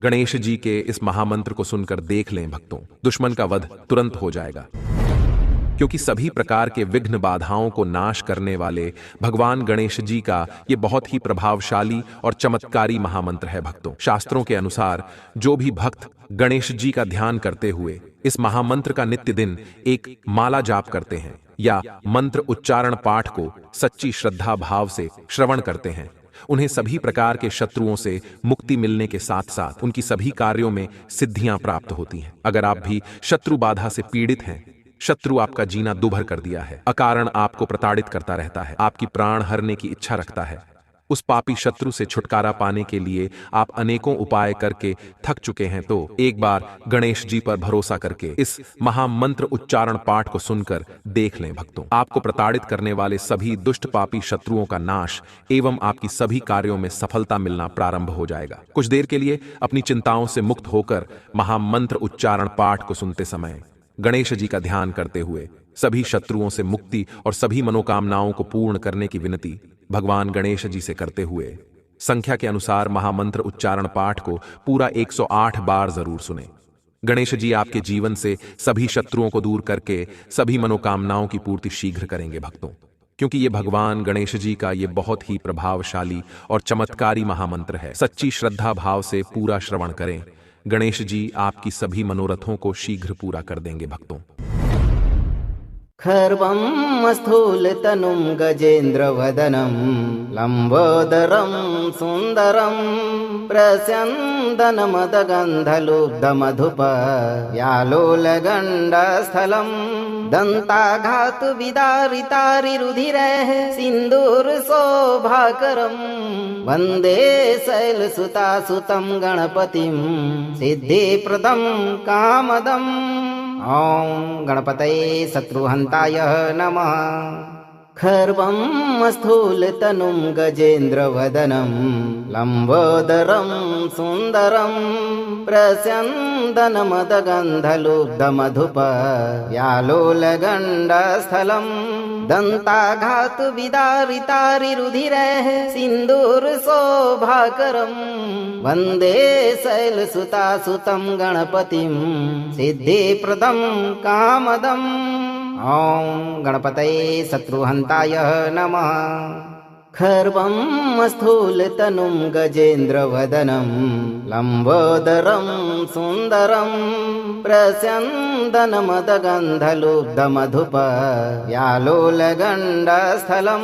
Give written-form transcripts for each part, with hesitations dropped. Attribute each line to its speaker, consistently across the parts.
Speaker 1: गणेश जी के इस महामंत्र को सुनकर देख लें भक्तों, दुश्मन का वध तुरंत हो जाएगा, क्योंकि सभी प्रकार के विघ्न बाधाओं को नाश करने वाले भगवान गणेश जी का ये बहुत ही प्रभावशाली और चमत्कारी महामंत्र है भक्तों। शास्त्रों के अनुसार जो भी भक्त गणेश जी का ध्यान करते हुए इस महामंत्र का नित्य दिन एक माला जाप करते हैं या मंत्र उच्चारण पाठ को सच्ची श्रद्धा भाव से श्रवण करते हैं, उन्हें सभी प्रकार के शत्रुओं से मुक्ति मिलने के साथ साथ उनकी सभी कार्यों में सिद्धियां प्राप्त होती हैं। अगर आप भी शत्रु बाधा से पीड़ित हैं, शत्रु आपका जीना दुभर कर दिया है, अकारण आपको प्रताड़ित करता रहता है, आपकी प्राण हरने की इच्छा रखता है, उस पापी शत्रु से छुटकारा पाने के लिए आप अनेकों उपाय करके थक चुके हैं, तो एक बार गणेश जी पर भरोसा करके इस महामंत्र उच्चारण पाठ को सुनकर देख लें भक्तों। आपको प्रताड़ित करने वाले सभी दुष्ट पापी शत्रुओं का नाश एवं आपकी सभी कार्यों में सफलता मिलना प्रारंभ हो जाएगा। कुछ देर के लिए अपनी चिंताओं से मुक्त होकर महामंत्र उच्चारण पाठ को सुनते समय गणेश जी का ध्यान करते हुए सभी शत्रुओं से मुक्ति और सभी मनोकामनाओं को पूर्ण करने की विनती भगवान गणेश जी से करते हुए संख्या के अनुसार महामंत्र उच्चारण पाठ को पूरा 108 बार जरूर सुने। गणेश जी आपके जीवन से सभी शत्रुओं को दूर करके सभी मनोकामनाओं की पूर्ति शीघ्र करेंगे भक्तों, क्योंकि ये भगवान गणेश जी का ये बहुत ही प्रभावशाली और चमत्कारी महामंत्र है। सच्ची श्रद्धा भाव से पूरा श्रवण करें, गणेश जी आपकी सभी मनोरथों को शीघ्र पूरा कर देंगे भक्तों।
Speaker 2: खर्वं स्थूलतनुं गजेन्द्रवदनं लम्बोदरं सुन्दरं प्रस्यन्दनमदगन्धलुब्धमधुपयालोलगण्डस्थलं दन्ताघातविदारितारिरुधिरैः सिन्दूरशोभाकरं वन्दे शैलसुतासुतं गणपतिं सिद्धिप्रदं कामदम्। ॐ गणपतये शत्रुहन्ताय नमः। खर्वं स्थूलतनुं गजेन्द्रवदनं लम्बोदरं सुन्दरं प्रस्यन्दनमदगन्धलुब्धमधुपयालोलगण्डस्थलं दन्ताघातविदारितारिरुधिरैः सिन्दूरशोभाकरं वन्दे शैलसुतासुतं गणपतिं सिद्धिप्रदं कामदम्। ॐ गणपतये शत्रुहन्ताय नमः। खर्वं स्थूलतनुं गजेन्द्रवदनं लम्बोदरं सुन्दरं प्रस्यन्दनमदगन्धलुब्धमधुपयालोलगण्डस्थलं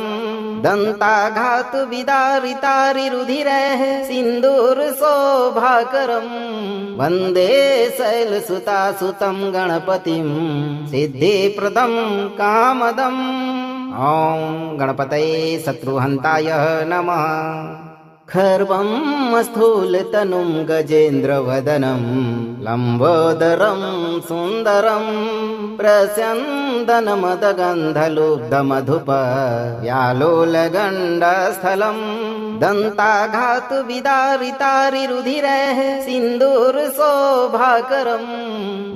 Speaker 2: दन्ताघातविदारितारिरुधिरैः सिन्दूरशोभाकरं वन्दे शैलसुतासुतं गणपतिं सिद्धिप्रदं कामदम्। ॐ गणपतये शत्रुहन्ताय नमः। खर्वं स्थूलतनुं गजेन्द्रवदनं लम्बोदरं सुन्दरं प्रस्यन्दनमदगन्धलुब्धमधुपयालोलगण्डस्थलं दन्ताघातविदारितारिरुधिरैः सिन्दूरशोभाकरं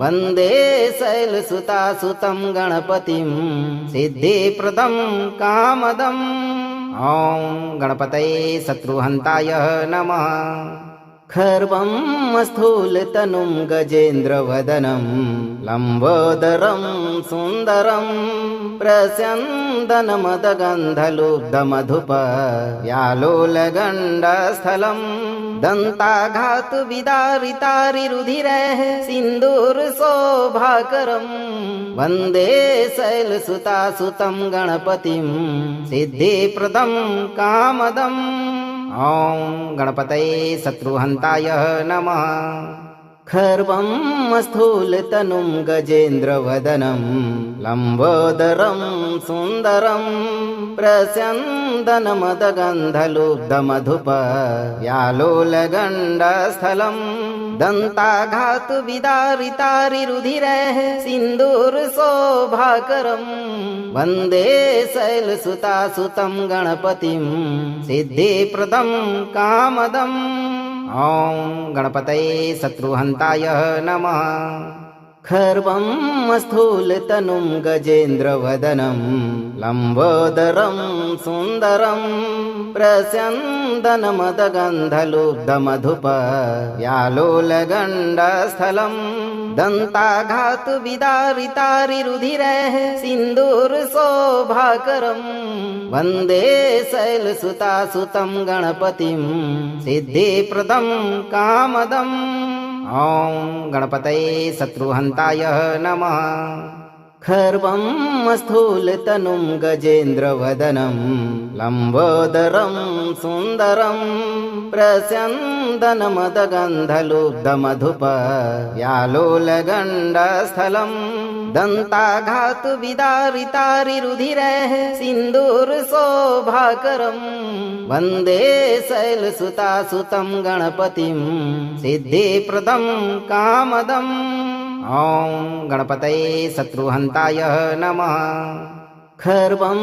Speaker 2: वन्दे शैलसुतासुतं गणपतिं सिद्धिप्रदं कामदम्। ॐ गणपतये शत्रुहन्ताय नमः। खर्वं स्थूलतनुं गजेन्द्रवदनं लम्बोदरं सुन्दरं प्रस्यन्दनमदगन्धलुब्धमधुपयालोलगण्डस्थलं दन्ताघातविदारितारिरुधिरैः सिन्दूरशोभाकरं वन्दे शैलसुतासुतं गणपतिं सिद्धिप्रदं कामदम्। ॐ गणपतये शत्रुहन्ताय नमः। खर्वं स्थूलतनुं गजेन्द्रवदनं लम्बोदरं सुन्दरं प्रस्यन्दनमदगन्धलुब्धमधुपयालोलगण्डस्थलं दन्ताघातविदारितारिरुधिरैः सिन्दूरशोभाकरं वन्दे शैलसुतासुतं गणपतिं सिद्धिप्रदं कामदम्। ॐ गणपतये शत्रुहन्ताय नमः। खर्वं स्थूलतनुं गजेन्द्रवदनं लम्बोदरं सुन्दरं प्रस्यन्दनमदगन्धलुब्धमधुपयालोलगण्डस्थलं दन्तप्रस्यन्दनमदगन्धलुब्धमधुप व्यालोलगण्डस्थलम् दन्ताघातुविदारितारिरुधिरः सिन्दूरशोभाकरम् वन्दे शैलसुतासुतं गणपतिं सिद्धिप्रदं कामदम् ॐ गणपतये शत्रुहन्ताय नमः। खर्वं स्थूलतनुं गजेन्द्रवदनं लम्बोदरं सुन्दरं प्रस्यन्दनमदगन्धलुब्धमधुप व्यालोलगण्डस्थलं दन्ताघातुविदारितारिरुधिरः सिन्दूरशोभाकरम् वन्दे शैलसुतासुतं गणपतिं सिद्धिप्रदं कामदम् ॐ गणपतये शत्रुहन्ताय नमः। खर्वं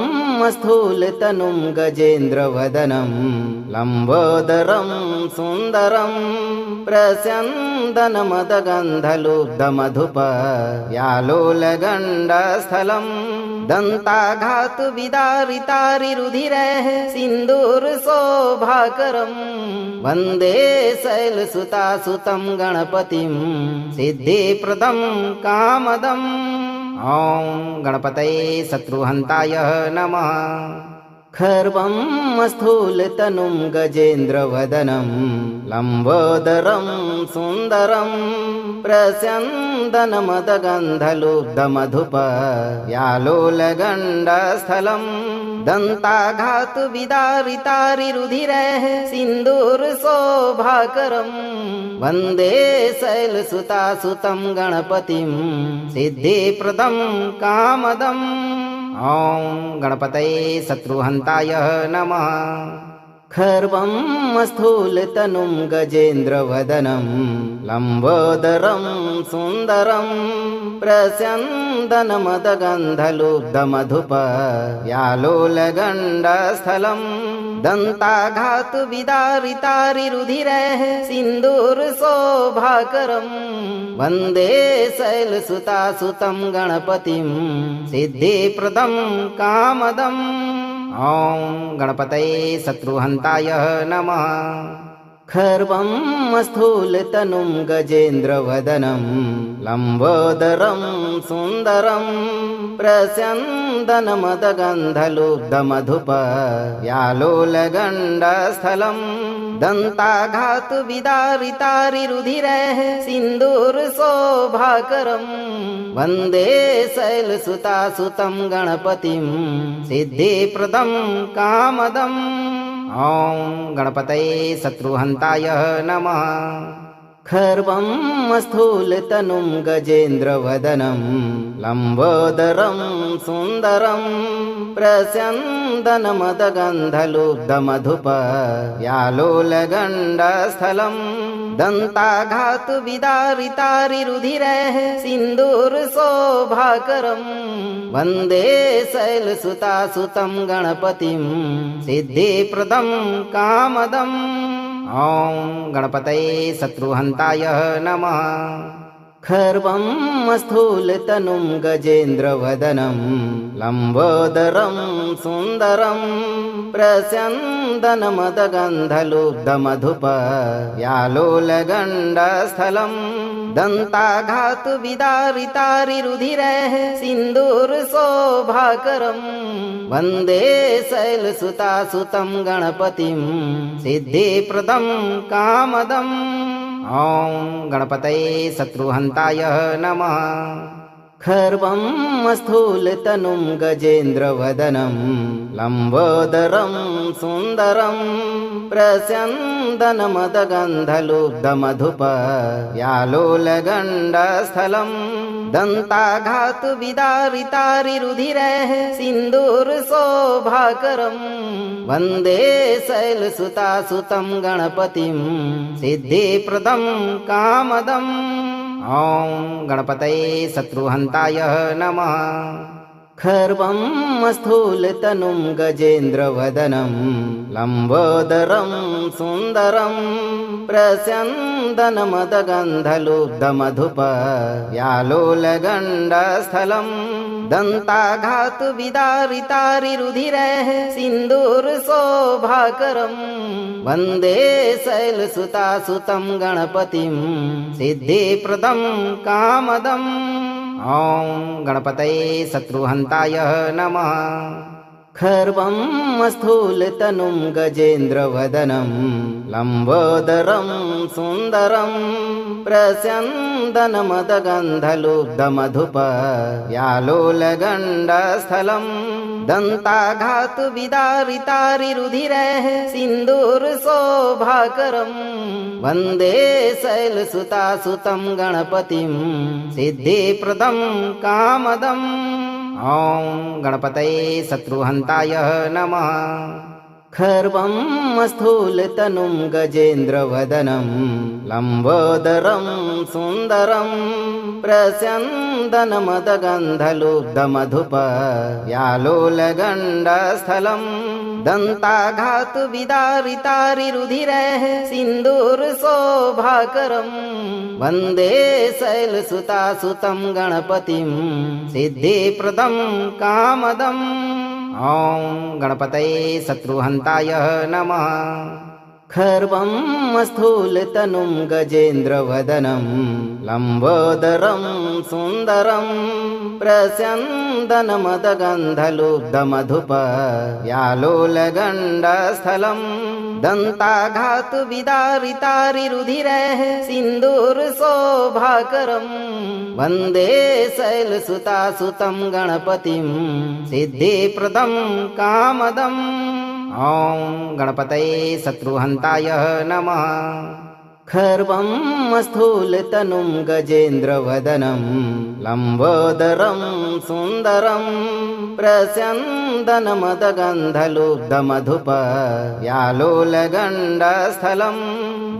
Speaker 2: स्थूलतनुं गजेन्द्रवदनं लम्बोदरं सुन्दरं प्रस्यन्दनमदगन्धलुब्धमधुप व्यालोलगण्डस्थलं दन्ताघातुविदारितारिरुधिरः सिन्दूरशोभाकरम् वन्दे शैलसुतासुतं गणपतिं सिद्धिप्रदं कामदम् ॐ गणपतये शत्रुहन्ताय नमः। खर्वं स्थूलतनुं गजेन्द्रवदनं लम्बोदरं सुन्दरं प्रस्यन्दनमदगन्धलुब्धमधुप व्यालोलगण्डस्थलं दन्ताघातुविदारितारिरुधिरः सिन्दूरशोभाकरम् वन्दे शैलसुतासुतं गणपतिं सिद्धिप्रदं कामदम् ॐ गणपतये शत्रुहन्ताय नमः। खर्वं स्थूलतनुं गजेन्द्रवदनं लम्बोदरं सुन्दरं प्रस्यन्दनमदगन्धलुब्धमधुप व्यालोलगण्डस्थलं दन्ताघातुविदारितारिरुधिरः सिन्दूरशोभाकरम् वन्दे शैलसुतासुतं गणपतिं सिद्धिप्रदं कामदम् ॐ गणपतये शत्रुहन्ताय नमः। खर्वं स्थूलतनुं गजेन्द्रवदनं लम्बोदरं सुन्दरं प्रस्यन्दनमदगन्धलुब्धमधुप व्यालोलगण्डस्थलं दन्ताघातुविदारितारिरुधिरः सिन्दूरशोभाकरम् वन्दे शैलसुतासुतं गणपतिं सिद्धिप्रदं कामदम् ॐ गणपतये शत्रुहन्ताय नमः। खर्वं स्थूलतनुं गजेन्द्रवदनं लम्बोदरं सुन्दरं प्रस्यन्दनमदगन्धलुब्धमधुप व्यालोलगण्डस्थलं दन्ताघातुविदारितारिरुधिरः सिन्दूरशोभाकरम् वन्दे शैलसुतासुतं गणपतिं सिद्धिप्रदं कामदम् ॐ गणपतये शत्रुहन्ताय नमः। खर्वं स्थूलतनुं गजेन्द्रवदनं लम्बोदरं सुन्दरं प्रस्यन्दनमदगन्धलुब्धमधुप व्यालोलगण्डस्थलं दन्ताघातुविदारितारिरुधिरः सिन्दूरशोभाकरम् वन्दे शैलसुतासुतं गणपतिं सिद्धिप्रदं कामदम् ॐ गणपतये शत्रुहन्ताय नमः। खर्वं स्थूलतनुं गजेन्द्रवदनं लम्बोदरं सुन्दरं प्रस्यन्दनमदगन्धलुब्धमधुप व्यालोलगण्डस्थलं दन्ताघातुविदारितारिरुधिरः सिन्दूरशोभाकरम् वन्दे शैलसुतासुतं गणपतिं सिद्धिप्रदं कामदम् ॐ गणपतये शत्रुहन्ताय नमः। खर्वं स्थूलतनुं गजेन्द्रवदनं लम्बोदरं सुन्दरं प्रस्यन्दनमदगन्धलुब्धमधुप व्यालोलगण्डस्थलं दन्ताघातुविदारितारिरुधिरः सिन्दूरशोभाकरम् वन्दे शैलसुतासुतं गणपतिं सिद्धिप्रदं कामदम् ॐ गणपतये शत्रुहन्ताय नमः। खर्वं स्थूलतनुं गजेन्द्रवदनं लम्बोदरं सुन्दरं प्रस्यन्दनमदगन्धलुब्धमधुपयालोलगण्डस्थलं दन्ताघातुविदारितारिरुधिरैः सिन्दूरशोभाकरं वन्दे शैलसुतासुतं गणपतिं सिद्धिप्रदं कामदम् ॐ गणपतये शत्रुहन्ताय नमः। खर्वं स्थूलतनुं गजेन्द्रवदनं लम्बोदरं सुन्दरं प्रस्यन्दनमदगन्धलुब्धमधुपयालोलगण्डस्थलं दन्ताघातुविदारितारिरुधिरैः सिन्दूरशोभाकरं वन्दे शैलसुतासुतं गणपतिं सिद्धिप्रदं कामदम् ॐ गणपतये शत्रुहन्ताय नमः। खर्वं स्थूलतनुं गजेन्द्रवदनं लम्बोदरं सुन्दरं प्रस्यन्दनमदगन्धलुब्धमधुपयालोलगण्डस्थलं दन्ताघातुविदारितारिरुधिरैः सिन्दूरशोभाकरं वन्दे शैलसुतासुतं गणपतिं सिद्धिप्रदं कामदम् ॐ गणपतये शत्रुहन्ताय नमः। खर्वं स्थूलतनुं गजेन्द्रवदनं लम्बोदरं सुन्दरं प्रस्यन्दनमदगन्धलुब्धमधुपयालोलगण्डस्थलं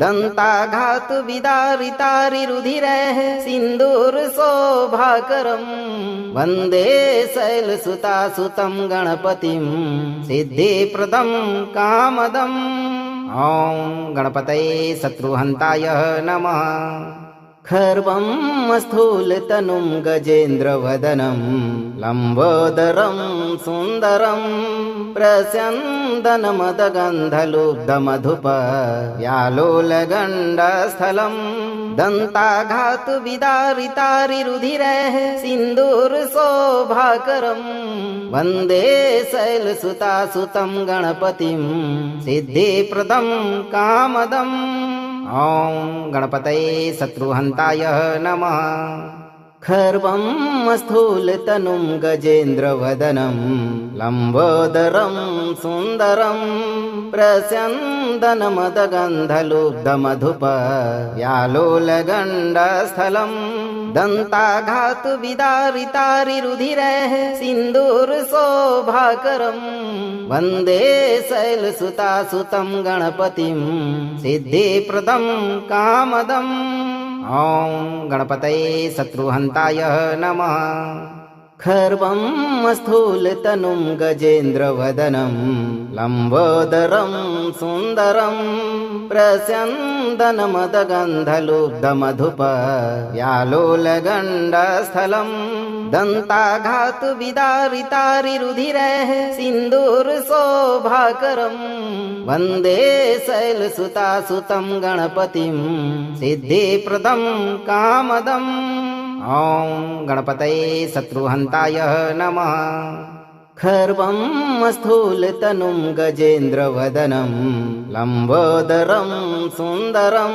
Speaker 2: दन्ताघातुविदारितारिरुधिरैः सिन्दूरशोभाकरं वन्दे शैलसुतासुतं गणपतिं सिद्धिप्रदं कामदम् ॐ गणपतये शत्रुहन्ताय नमः। खर्वं स्थूलतनुं गजेन्द्रवदनं लम्बोदरं सुन्दरं प्रस्यन्दनमदगन्धलुब्धमधुपयालोलगण्डस्थलं दन्ताघातुविदारितारिरुधिरैः सिन्दूरशोभाकरं वन्दे शैलसुतासुतं गणपतिं सिद्धिप्रदं कामदम् ॐ गणपतये शत्रुहन्ताय नमः। खर्वं स्थूलतनुं गजेन्द्रवदनं लम्बोदरं सुन्दरं प्रस्यन्दनमदगन्धलुब्धमधुपयालोलगण्डस्थलं दन्ताघातुविदारितारिरुधिरैः सिन्दूरशोभाकरं वन्दे शैलसुतासुतं गणपतिं सिद्धिप्रदं कामदम् ॐ गणपतये शत्रुहन्ताय नमः। खर्वं स्थूलतनुं गजेन्द्रवदनं लम्बोदरं सुन्दरं प्रस्यन्दनमदगन्धलुब्धमधुपयालोलगण्डस्थलं दन्ताघातुविदारितारिरुधिरैः सिन्दूरशोभाकरं वन्दे शैलसुतासुतं गणपतिं सिद्धिप्रदं कामदम् ॐ गणपतये शत्रुहन्ताय नमः। खर्वं स्थूलतनुं गजेन्द्रवदनं लम्बोदरं सुन्दरं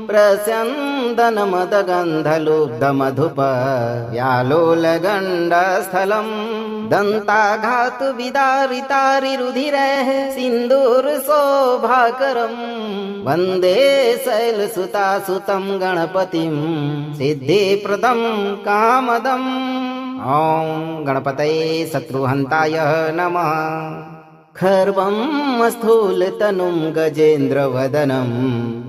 Speaker 2: प्रस्यन्दनमदगन्धलुब्धमधुपयालोलगण्डस्थलं दन्ताघातुविदारितारिरुधिरैः सिन्दूरशोभाकरं वन्दे शैलसुतासुतं गणपतिं सिद्धिप्रदं कामदम् ॐ गणपतये शत्रुहन्ताय नमः। खर्वं स्थूलतनुं गजेन्द्रवदनं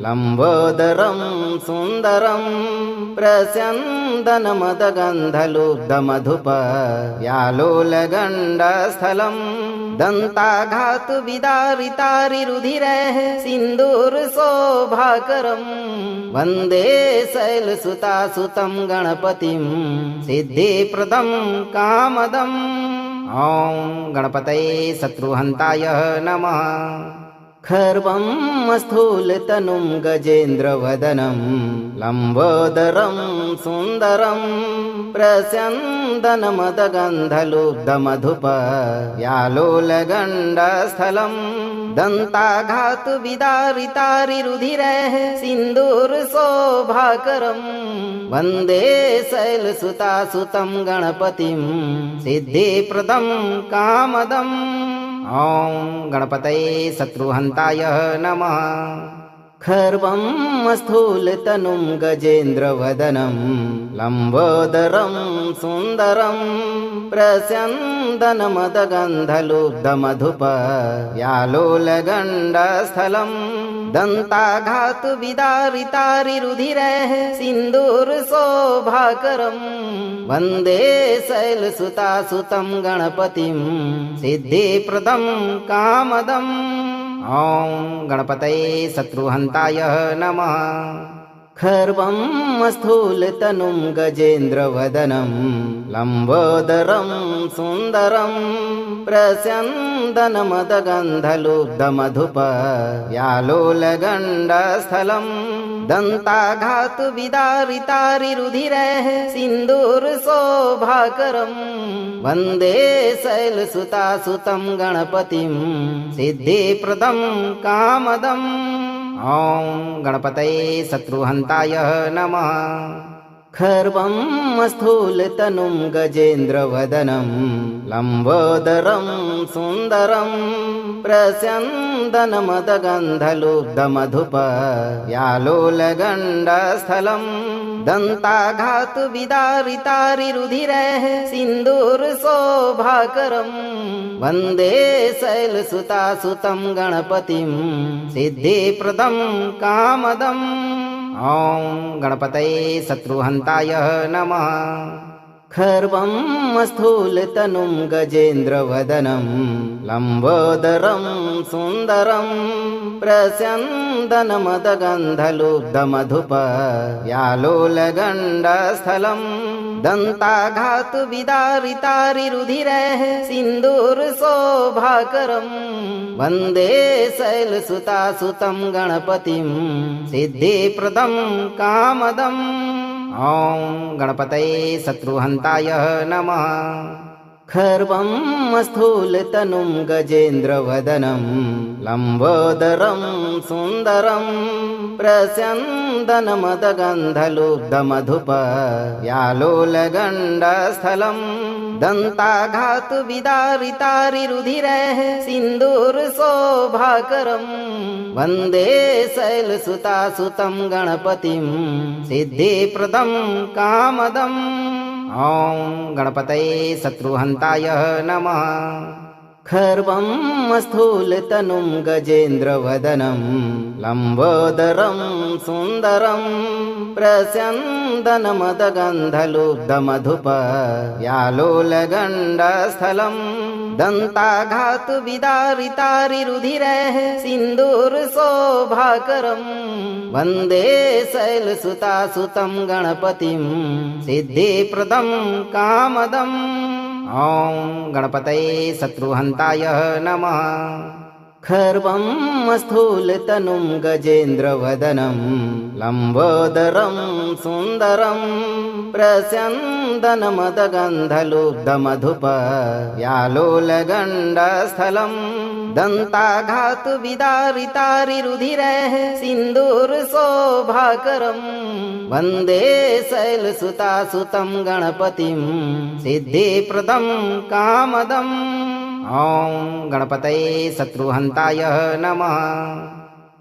Speaker 2: लम्बोदरं सुन्दरं प्रस्यन्दनमदगन्धलुब्धमधुपयालोलगण्डस्थलं दन्ताघातुविदारितारिरुधिरैः सिन्दूरशोभाकरं वन्दे शैलसुतासुतं गणपतिं सिद्धिप्रदं कामदम् ॐ गणपतये शत्रुहन्ताय नमः। खर्वं स्थूलतनुं गजेन्द्रवदनं लम्बोदरं सुन्दरं प्रस्यन्दनमदगन्धलुब्धमधुपयालोलगण्डस्थलं दन्ताघातुविदारितारिरुधिरैः सिन्दूरशोभाकरं वन्दे शैलसुतासुतं गणपतिं सिद्धिप्रदं कामदम्। ॐ गणपतये शत्रुहन्ताय नमः। खर्वं स्थूलतनुं गजेन्द्रवदनं लम्बोदरं सुन्दरं प्रस्यन्दनमदगन्धलुब्धमधुपयालोलगण्डस्थलं दन्ताघातुविदारितारिरुधिरैः सिन्दूरशोभाकरं वन्दे शैलसुतासुतं गणपतिं सिद्धिप्रदं कामदम्। ॐ गणपतये शत्रुहन्ताय नमः। खर्वं स्थूलतनुं गजेन्द्रवदनं लम्बोदरं सुन्दरं प्रस्यन्दनमदगन्धलुब्धमधुपयालोलगण्डस्थलं दन्ताघातुविदारितारिरुधिरैः सिन्दूरशोभाकरं वन्दे शैलसुतासुतं गणपतिं सिद्धिप्रदं कामदम्। ॐ गणपतये शत्रुहन्ताय नमः। खर्वं स्थूलतनुं गजेन्द्रवदनं लम्बोदरं सुन्दरं प्रस्यन्दनमदगन्धलुब्धमधुपयालोलगण्डस्थलं दन्ताघातुविदारितारिरुधिरैः सिन्दूरशोभाकरं वन्दे शैलसुतासुतं गणपतिं सिद्धिप्रदं कामदम्। ॐ गणपतये शत्रुहन्ताय नमः। खर्वं स्थूलतनुं गजेन्द्रवदनं लम्बोदरं सुन्दरं प्रस्यन्दनमदगन्धलुब्धमधुपयालोलगण्डस्थलं दन्ताघातुविदारितारिरुधिरैः सिन्दूरशोभाकरं वन्दे शैलसुतासुतं गणपतिं सिद्धिप्रदं कामदम्। ॐ गणपतये शत्रुहन्ताय नमः। खर्वं स्थूलतनुं गजेन्द्रवदनं लम्बोदरं सुन्दरं प्रस्यन्दनमदगन्धलुब्धमधुपयालोलगण्डस्थलं दन्ताघातुविदारितारिरुधिरैः सिन्दूरशोभाकरं वन्दे शैलसुतासुतं गणपतिं सिद्धिप्रदं कामदम्। ॐ गणपतये शत्रुहन्ताय नमः। खर्वं स्थूलतनुं गजेन्द्रवदनं लम्बोदरं सुन्दरं प्रस्यन्दनमदगन्धलुब्धमधुपयालोलगण्डस्थलं दन्ताघातुविदारितारिरुधिरैः सिन्दूरशोभाकरं वन्दे शैलसुतासुतं गणपतिं सिद्धिप्रदं कामदम्। ॐ गणपतये शत्रुहन्ताय नमः। खर्वं स्थूलतनुं गजेन्द्रवदनं लम्बोदरं सुन्दरं प्रस्यन्दनमदगन्धलुब्धमधुपयालोलगण्डस्थलं दन्ताघातुविदारितारिरुधिरैः सिन्दूरशोभाकरं वन्दे शैलसुतासुतं गणपतिं सिद्धिप्रदं कामदम्। ॐ गणपतये शत्रुहन्ताय नमः।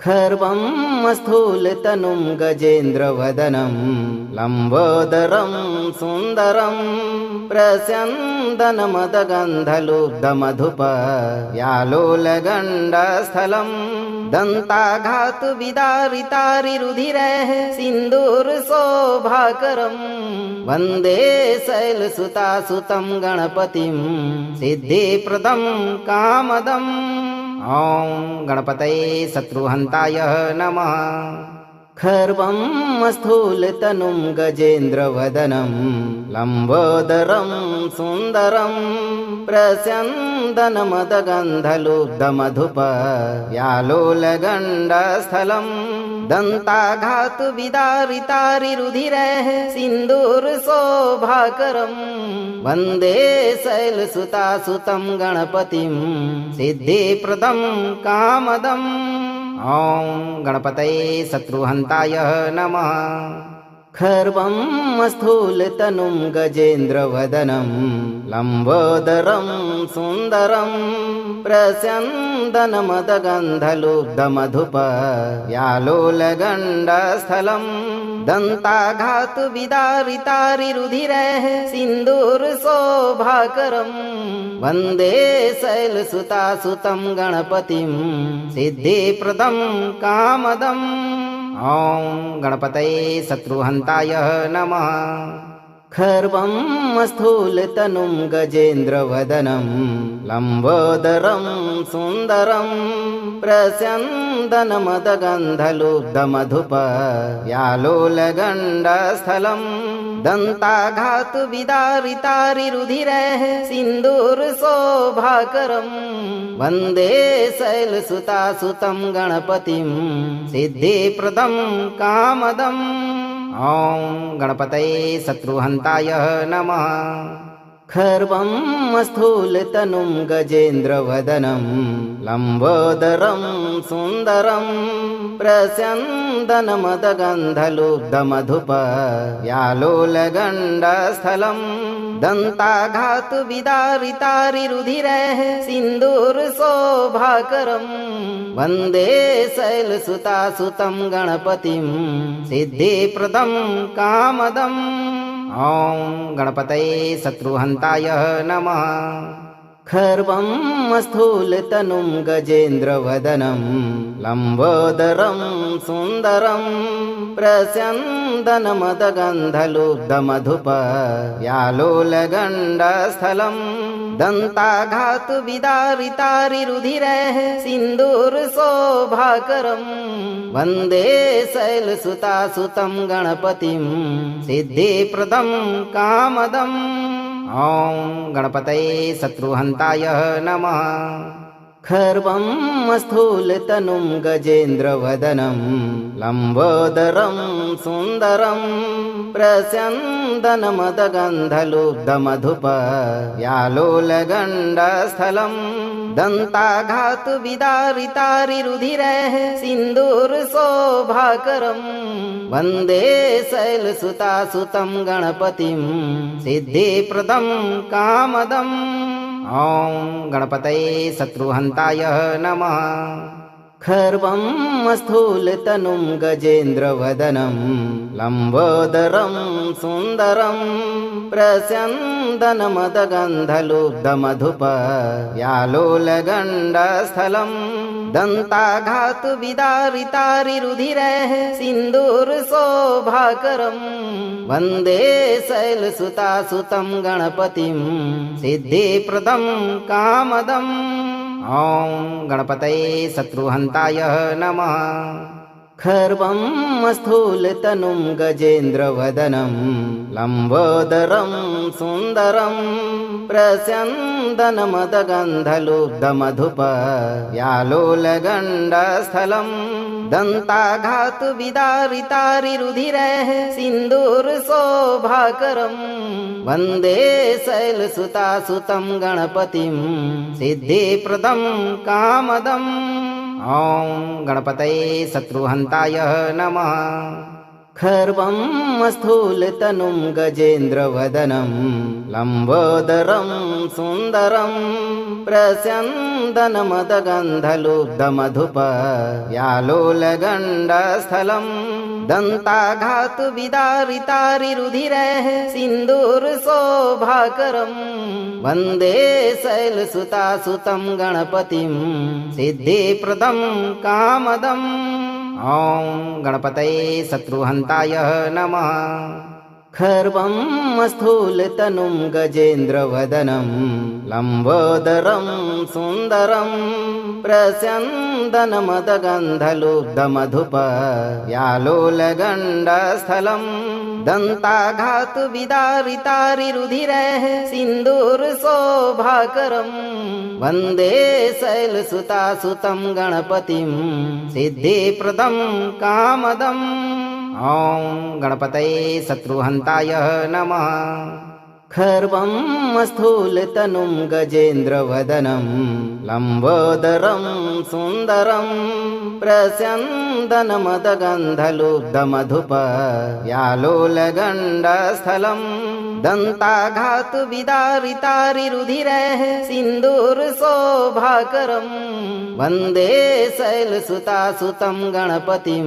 Speaker 2: खर्वं स्थूलतनुं गजेन्द्रवदनं लम्बोदरं सुन्दरं प्रस्यन्दनमदगन्धलुब्धमधुपयालोलगण्डस्थलं दन्ताघातुविदारितारिरुधिरैः सिन्दूरशोभाकरं वन्दे शैलसुतासुतं गणपतिं सिद्धिप्रदं कामदम्। ॐ गणपतये शत्रुहन्ताय नमः। खर्वं स्थूलतनुं गजेन्द्रवदनं लम्बोदरं सुन्दरं प्रस्यन्दनमदगन्धलुब्धमधुपयालोलगण्डस्थलं दन्ताघातुविदारितारिरुधिरैः सिन्दूरशोभाकरं वन्दे शैलसुतासुतं गणपतिं सिद्धिप्रदं कामदम्। ॐ गणपतये शत्रुहन्ताय नमः। खर्वं स्थूलतनुं गजेन्द्रवदनं लम्बोदरं सुन्दरं प्रस्यन्दनमदगन्धलुब्धमधुपयालोलगण्डस्थलं दन्ताघातुविदारितारिरुधिरैः सिन्दूरशोभाकरं वन्दे शैलसुतासुतं गणपतिं सिद्धिप्रदं कामदम्। ॐ गणपतये शत्रुहन्ताय नमः। खर्वं स्थूलतनुं गजेन्द्रवदनं लम्बोदरं सुन्दरं प्रस्यन्दनमदगन्धलुब्धमधुपयालोलगण्डस्थलं दन्ताघातुविदारितारिरुधिरैः सिन्दूरशोभाकरं वन्दे शैलसुतासुतं गणपतिं सिद्धिप्रदं कामदम्। ॐ गणपतये शत्रुहन्ताय नमः। खर्वं स्थूलतनुं गजेन्द्रवदनं लम्बोदरं सुन्दरं प्रस्यन्दनमदगन्धलुब्धमधुपयालोलगण्डस्थलं दन्ताघातुविदारितारिरुधिरैः सिन्दूरशोभाकरं वन्दे शैलसुतासुतं गणपतिं सिद्धिप्रदं कामदम्। ॐ गणपतये शत्रुहन्ताय नमः। खर्वं स्थूलतनुं गजेन्द्रवदनं लम्बोदरं सुन्दरं प्रस्यन्दनमदगन्धलुब्धमधुपयालोलगण्डस्थलं दन्ताघातुविदारितारिरुधिरैः सिन्दूरशोभाकरं वन्दे शैलसुतासुतं गणपतिं सिद्धिप्रदं कामदम्। ॐ गणपतये शत्रुहन्ताय नमः। खर्वं स्थूलतनुं गजेन्द्रवदनं लम्बोदरं सुन्दरं प्रस्यन्दनमदगन्धलुब्धमधुपयालोलगण्डस्थलं दन्ताघातुविदारितारिरुधिरैः सिन्दूरशोभाकरं वन्दे शैलसुतासुतं गणपतिं सिद्धिप्रदं कामदम्। ॐ गणपतये शत्रुहन्ताय नमः। खर्वं स्थूलतनुं गजेन्द्रवदनं लम्बोदरं सुन्दरं प्रस्यन्दनमदगन्धलुब्धमधुपयालोलगण्डस्थलं दन्ताघातुविदारितारिरुधिरैः सिन्दूरशोभाकरं वन्दे शैलसुतासुतं गणपतिं सिद्धिप्रदं कामदम्। ॐ गणपतये शत्रुहन्ताय नमः। खर्वं स्थूलतनुं गजेन्द्रवदनं लम्बोदरं सुन्दरं प्रस्यन्दनमदगन्धलुब्धमधुपयालोलगण्डस्थलं दन्ताघातुविदारितारिरुधिरैः सिन्दूरशोभाकरं वन्दे शैलसुतासुतं गणपतिं सिद्धिप्रदं कामदम्। ॐ गणपतये शत्रुहन्ताय नमः। खर्वं स्थूलतनुं गजेन्द्रवदनं लम्बोदरं सुन्दरं प्रस्यन्दनमदगन्धलुब्धमधुपयालोलगण्डस्थलं दन्ताघातुविदारितारिरुधिरैः सिन्दूरशोभाकरं वन्दे शैलसुतासुतं गणपतिं सिद्धिप्रदं कामदम्। ॐ गणपतये शत्रुहन्ताय नमः। खर्वं स्थूलतनुं गजेन्द्रवदनं लम्बोदरं सुन्दरं प्रस्यन्दनमदगन्धलुब्धमधुपयालोलगण्डस्थलं दन्ताघातुविदारितारिरुधिरैः सिन्दूरशोभाकरं वन्दे शैलसुतासुतं गणपतिं सिद्धिप्रदं कामदम्। ॐ गणपतये शत्रुहन्ताय नमः। खर्वं स्थूलतनुं गजेन्द्रवदनं लम्बोदरं सुन्दरं प्रस्यन्दनमदगन्धलुब्धमधुपयालोलगण्डस्थलं दन्ताघातुविदारितारिरुधिरैः सिन्दूरशोभाकरं वन्दे शैलसुतासुतं गणपतिं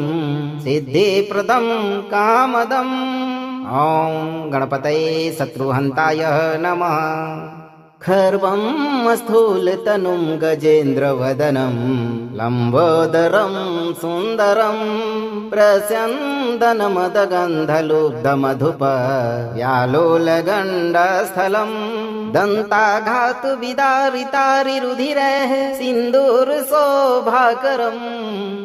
Speaker 2: सिद्धिप्रदं कामदम्। ॐ गणपतये शत्रुहन्ताय नमः। खर्वं स्थूलतनुं गजेन्द्रवदनं लम्बोदरं सुन्दरं प्रस्यन्दनमदगन्धलुब्धमधुपयालोलगण्डस्थलं दन्ताघातुविदारितारिरुधिरैः सिन्दूरशोभाकरं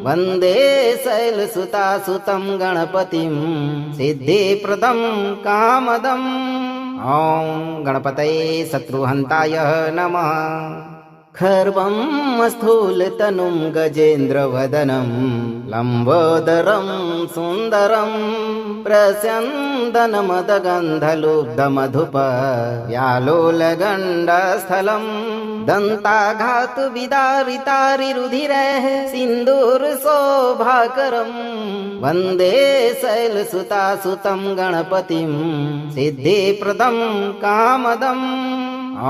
Speaker 2: वन्दे शैलसुतासुतं गणपतिं सिद्धिप्रदं कामदम्। ॐ गणपतये शत्रुहन्ताय नमः। खर्वं स्थूलतनुं गजेन्द्रवदनं लम्बोदरं सुन्दरं प्रस्यन्दनमदगन्धलुब्धमधुपयालोलगण्डस्थलं दन्ताघातुविदारितारिरुधिरैः सिन्दूरशोभाकरं वन्दे शैलसुतासुतं गणपतिं सिद्धिप्रदं कामदम्। ॐ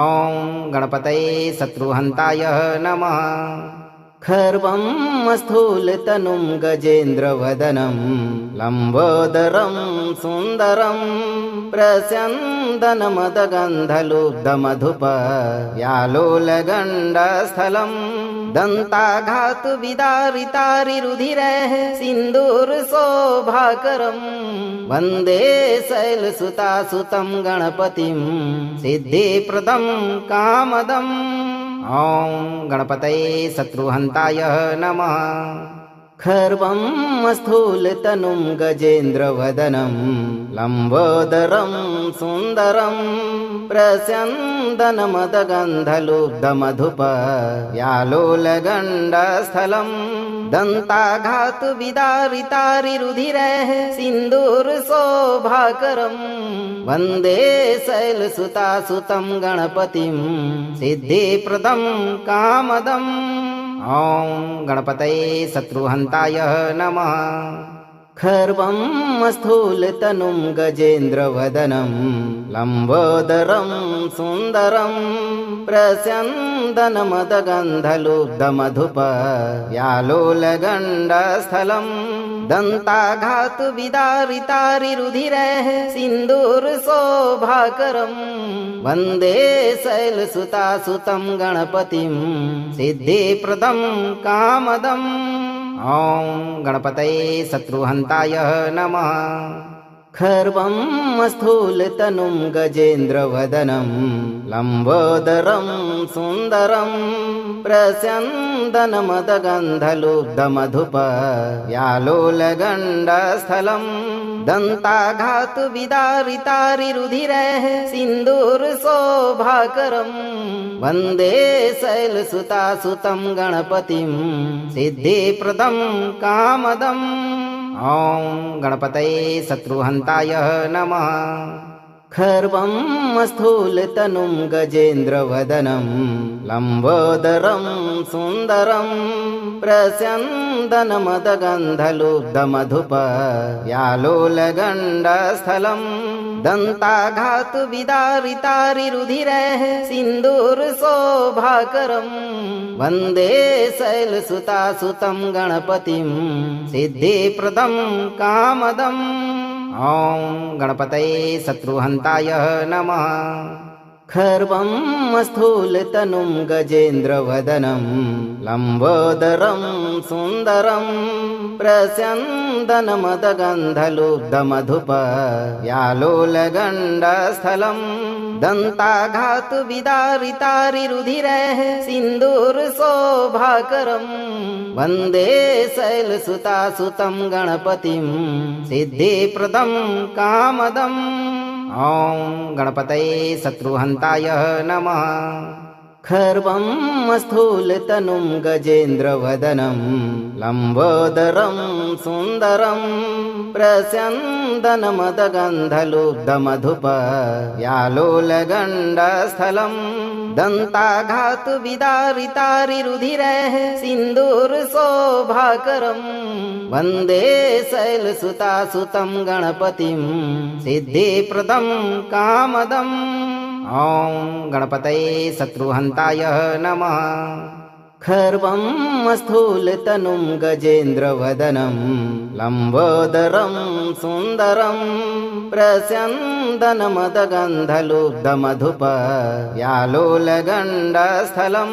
Speaker 2: गणपतये शत्रुहन्ताय नमः। खर्वं स्थूलतनुं गजेन्द्रवदनं लम्बोदरं सुन्दरं प्रस्यन्दनमदगन्धलुब्धमधुपयालोलगण्डस्थलं दन्ताघातुविदारितारिरुधिरैः सिन्दूरशोभाकरं वन्दे शैलसुतासुतं गणपतिं सिद्धिप्रदं कामदम्। ॐ गणपतये शत्रुहन्ताय नमः। खर्वं स्थूलतनुं गजेन्द्रवदनं लम्बोदरं सुन्दरं प्रस्यन्दनमदगन्धलुब्धमधुपयालोलगण्डस्थलं दन्ताघातुविदारितारिरुधिरैः सिन्दूरशोभाकरं वन्दे शैलसुतासुतं गणपतिं सिद्धिप्रदं कामदम्। ॐ गणपतये शत्रुहन्ताय नमः। खर्वं स्थूलतनुं गजेन्द्रवदनं लम्बोदरं सुन्दरं प्रस्यन्दनमदगन्धलुब्धमधुपयालोलगण्डस्थलं दन्ताघातुविदारितारिरुधिरैः सिन्दूरशोभाकरं वन्दे शैलसुतासुतं गणपतिं सिद्धिप्रदं कामदम्। ॐ गणपतये शत्रुहन्ताय नमः। खर्वं स्थूलतनुं गजेन्द्रवदनं लम्बोदरं सुन्दरं प्रस्यन्दनमदगन्धलुब्धमधुपयालोलगण्डस्थलं दन्ताघातुविदारितारिरुधिरैः सिन्दूरशोभाकरं वन्दे शैलसुतासुतं गणपतिं सिद्धिप्रदं कामदम्। ॐ गणपतये शत्रुहन्ताय नमः। खर्वं स्थूलतनुं गजेन्द्रवदनं लम्बोदरं सुन्दरं प्रस्यन्दनमदगन्धलुब्धमधुपयालोलगण्डस्थलं दन्ताघातुविदारितारिरुधिरैः सिन्दूरशोभाकरं वन्दे शैलसुतासुतं गणपतिं सिद्धिप्रदं कामदम्। ॐ गणपतये शत्रुहन्ताय नमः। खर्वं स्थूलतनुं गजेन्द्रवदनं लम्बोदरं सुन्दरं प्रस्यन्दनमदगन्धलुब्धमधुपयालोलगण्डस्थलं दन्ताघातुविदारितारिरुधिरैः सिन्दूरशोभाकरं वन्दे शैलसुतासुतं गणपतिं सिद्धिप्रदं कामदम्। ॐ गणपतये शत्रुहन्ताय नमः। खर्वं स्थूलतनुं गजेन्द्रवदनं लम्बोदरं सुन्दरं प्रस्यन्दनमदगन्धलुब्धमधुपयालोलगण्डस्थलं दन्ताघातुविदारितारिरुधिरैः सिन्दूरशोभाकरं वन्दे शैलसुतासुतं गणपतिं सिद्धिप्रदं कामदम्। ॐ गणपतये शत्रुहन्ताय नमः। खर्वं स्थूलतनुं गजेन्द्रवदनं लम्बोदरं सुन्दरं प्रस्यन्दनमदगन्धलुब्धमधुपयालोलगण्डस्थलं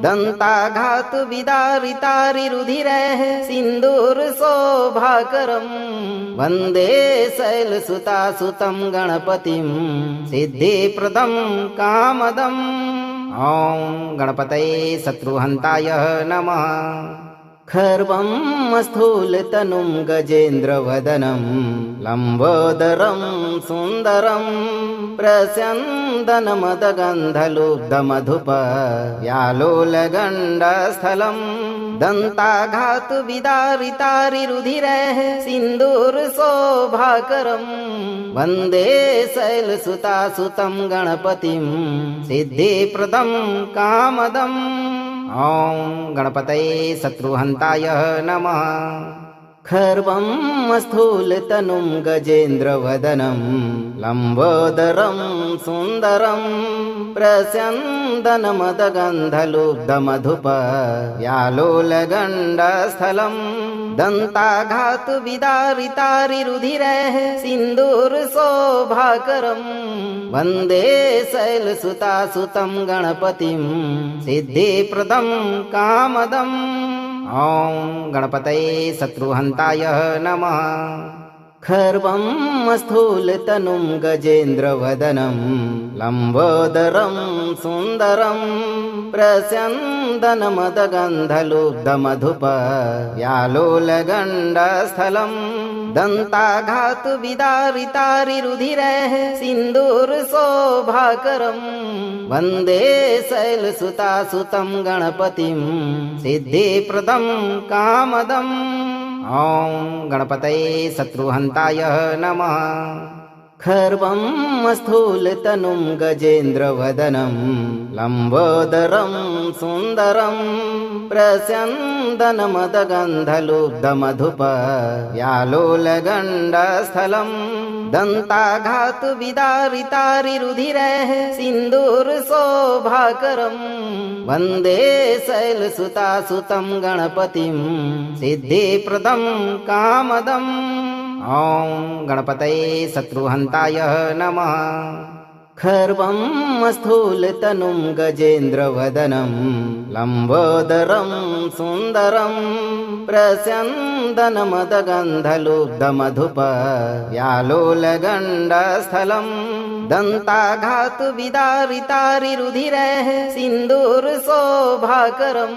Speaker 2: दन्ताघातुविदारितारिरुधिरैः सिन्दूरशोभाकरं वन्दे शैलसुतासुतं गणपतिं सिद्धिप्रदं कामदम्। ॐ गणपतये शत्रुहन्ताय नमः। खर्वं स्थूलतनुं गजेन्द्रवदनं लम्बोदरं सुन्दरं प्रस्यन्दनमदगन्धलुब्धमधुपयालोलगण्डस्थलं दन्ताघातुविदारितारिरुधिरैः सिन्दूरशोभाकरं वन्दे शैलसुतासुतं गणपतिं सिद्धिप्रदं कामदम्। ॐ गणपतये शत्रुहन्ताय नमः। खर्वं स्थूलतनुं गजेन्द्रवदनं लम्बोदरं सुन्दरं प्रस्यन्दनमदगन्धलुब्धमधुपयालोलगण्डस्थलं दन्ताघातुविदारितारिरुधिरैः सिन्दूरशोभाकरं वन्दे शैलसुतासुतं गणपतिं सिद्धिप्रदं कामदम्। ॐ गणपतये शत्रुहन्ताय नमः। खर्वं स्थूलतनुं गजेन्द्रवदनं लम्बोदरं सुन्दरं प्रस्यन्दनमदगन्धलुब्धमधुपयालोलगण्डस्थलं दन्ताघातुविदारितारिरुधिरैः सिन्दूरशोभाकरं वन्दे शैलसुतासुतं गणपतिं सिद्धिप्रदं कामदम्। ॐ गणपतये शत्रुहन्ताय नमः। खर्वं स्थूलतनुं गजेन्द्रवदनं लम्बोदरं सुन्दरं प्रस्यन्दनमदगन्धलुब्धमधुपयालोलगण्डस्थलं दन्ताघातुविदारितारिरुधिरैः सिन्दूरशोभाकरं वन्दे शैलसुतासुतं गणपतिं सिद्धिप्रदं कामदम्। ॐ गणपतये शत्रुहन्ताय नमः। खर्वं स्थूलतनुं गजेन्द्रवदनं लम्बोदरं सुन्दरं प्रस्यन्दनमदगन्धलुब्धमधुपयालोलगण्डस्थलं दन्ताघातुविदारितारिरुधिरैः सिन्दूरशोभाकरं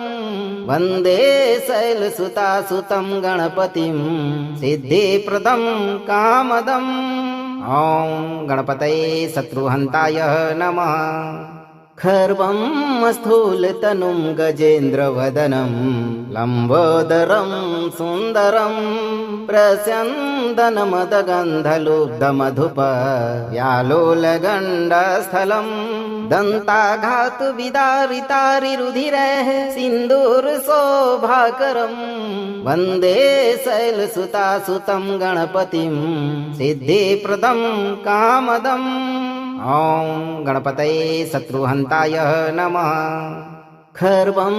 Speaker 2: वन्दे शैलसुतासुतं गणपतिं सिद्धिप्रदं कामदम्। ॐ गणपतये शत्रुहन्ताय नमः। खर्वं स्थूलतनुं गजेन्द्रवदनं लम्बोदरं सुन्दरं प्रस्यन्दनमदगन्धलुब्धमधुपयालोलगण्डस्थलं दन्ताघातुविदारितारिरुधिरैः सिन्दूरशोभाकरं वन्दे शैलसुतासुतं गणपतिं सिद्धिप्रदं कामदम्। ॐ गणपतये शत्रुहन्ताय नमः। खर्वं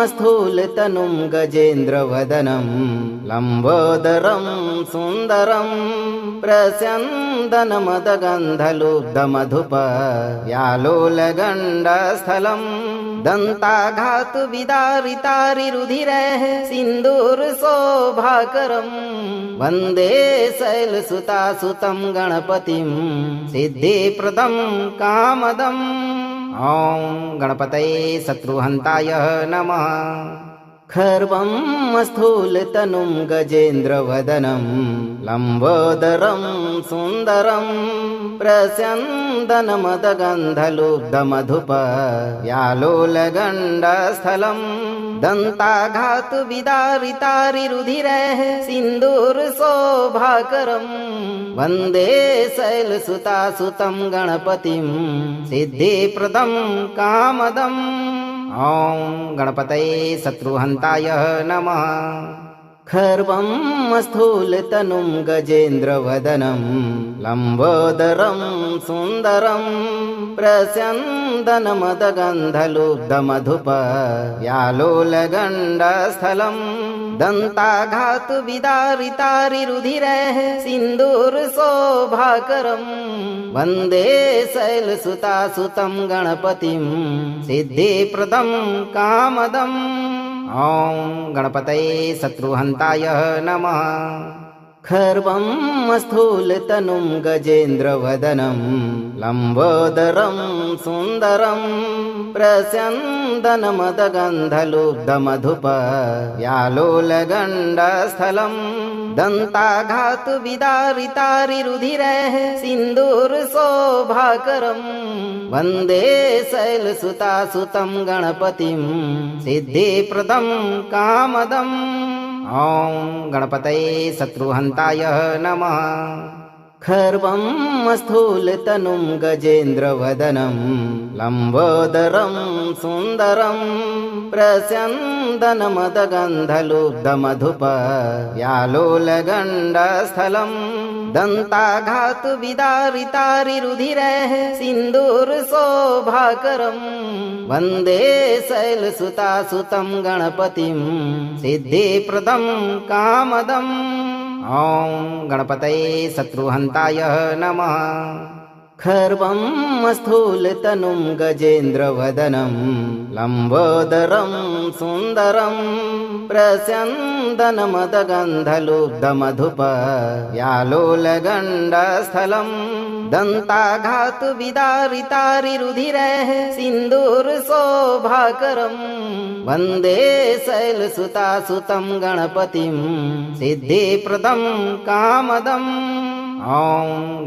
Speaker 2: स्थूलतनुं गजेन्द्रवदनं लम्बोदरं सुन्दरं प्रस्यन्दनमदगन्धलुब्धमधुपयालोलगण्डस्थलं प्रस्यन्दनमदगन्धलुब्धमधुप व्यालोलगण्डस्थलम् दन्ताघातुविदारितारिरुधिरैः सिन्दूरशोभाकरम् वन्दे शैलसुतासुतं गणपतिं सिद्धिप्रदं कामदम् ॐ गणपतये शत्रुहन्ताय नमः। खर्वं स्थूलतनुं गजेन्द्रवदनं लम्बोदरं सुन्दरं प्रस्यन्दनमदगन्धलुब्धमधुप व्यालोलगण्डस्थलं दन्ताघातुविदारितारिरुधिरैः सिन्दूरशोभाकरम् वन्दे शैलसुतासुतं गणपतिं सिद्धिप्रदं कामदम् ॐ गणपतये शत्रुहन्ताय नमः। खर्वं स्थूलतनुं गजेन्द्रवदनं लम्बोदरं सुन्दरं प्रस्यन्दनमदगन्धलुब्धमधुप व्यालोलगण्डस्थलं दन्ताघातुविदारितारिरुधिरैः सिन्दूरशोभाकरम् वन्दे शैलसुतासुतं गणपतिं सिद्धिप्रदं कामदम् ॐ गणपतये शत्रुहन्ताय नमः। खर्वं स्थूलतनुं गजेन्द्रवदनं लम्बोदरं सुन्दरं प्रस्यन्दनमदगन्धलुब्धमधुप व्यालोलगण्डस्थलं दन्ताघातुविदारितारिरुधिरैः सिन्दूरशोभाकरम् वन्दे शैलसुतासुतं गणपतिं सिद्धिप्रदं कामदम् ॐ गणपतये शत्रुहन्ताय नमः। खर्वं स्थूलतनुं गजेन्द्रवदनं लम्बोदरं सुन्दरं प्रस्यन्दनमदगन्धलुब्धमधुप व्यालोलगण्डस्थलं दन्ताघातुविदारितारिरुधिरैः सिन्दूरशोभाकरम् वन्दे शैलसुतासुतं गणपतिं सिद्धिप्रदं कामदम् ॐ गणपतये शत्रुहन्ताय नमः। खर्वं स्थूलतनुं गजेन्द्रवदनं लम्बोदरं सुन्दरं प्रस्यन्दनमदगन्धलुब्धमधुप व्यालोलगण्डस्थलं दन्ताघातुविदारितारिरुधिरैः सिन्दूरशोभाकरम् वन्दे शैलसुतासुतं गणपतिं सिद्धिप्रदं कामदम् ॐ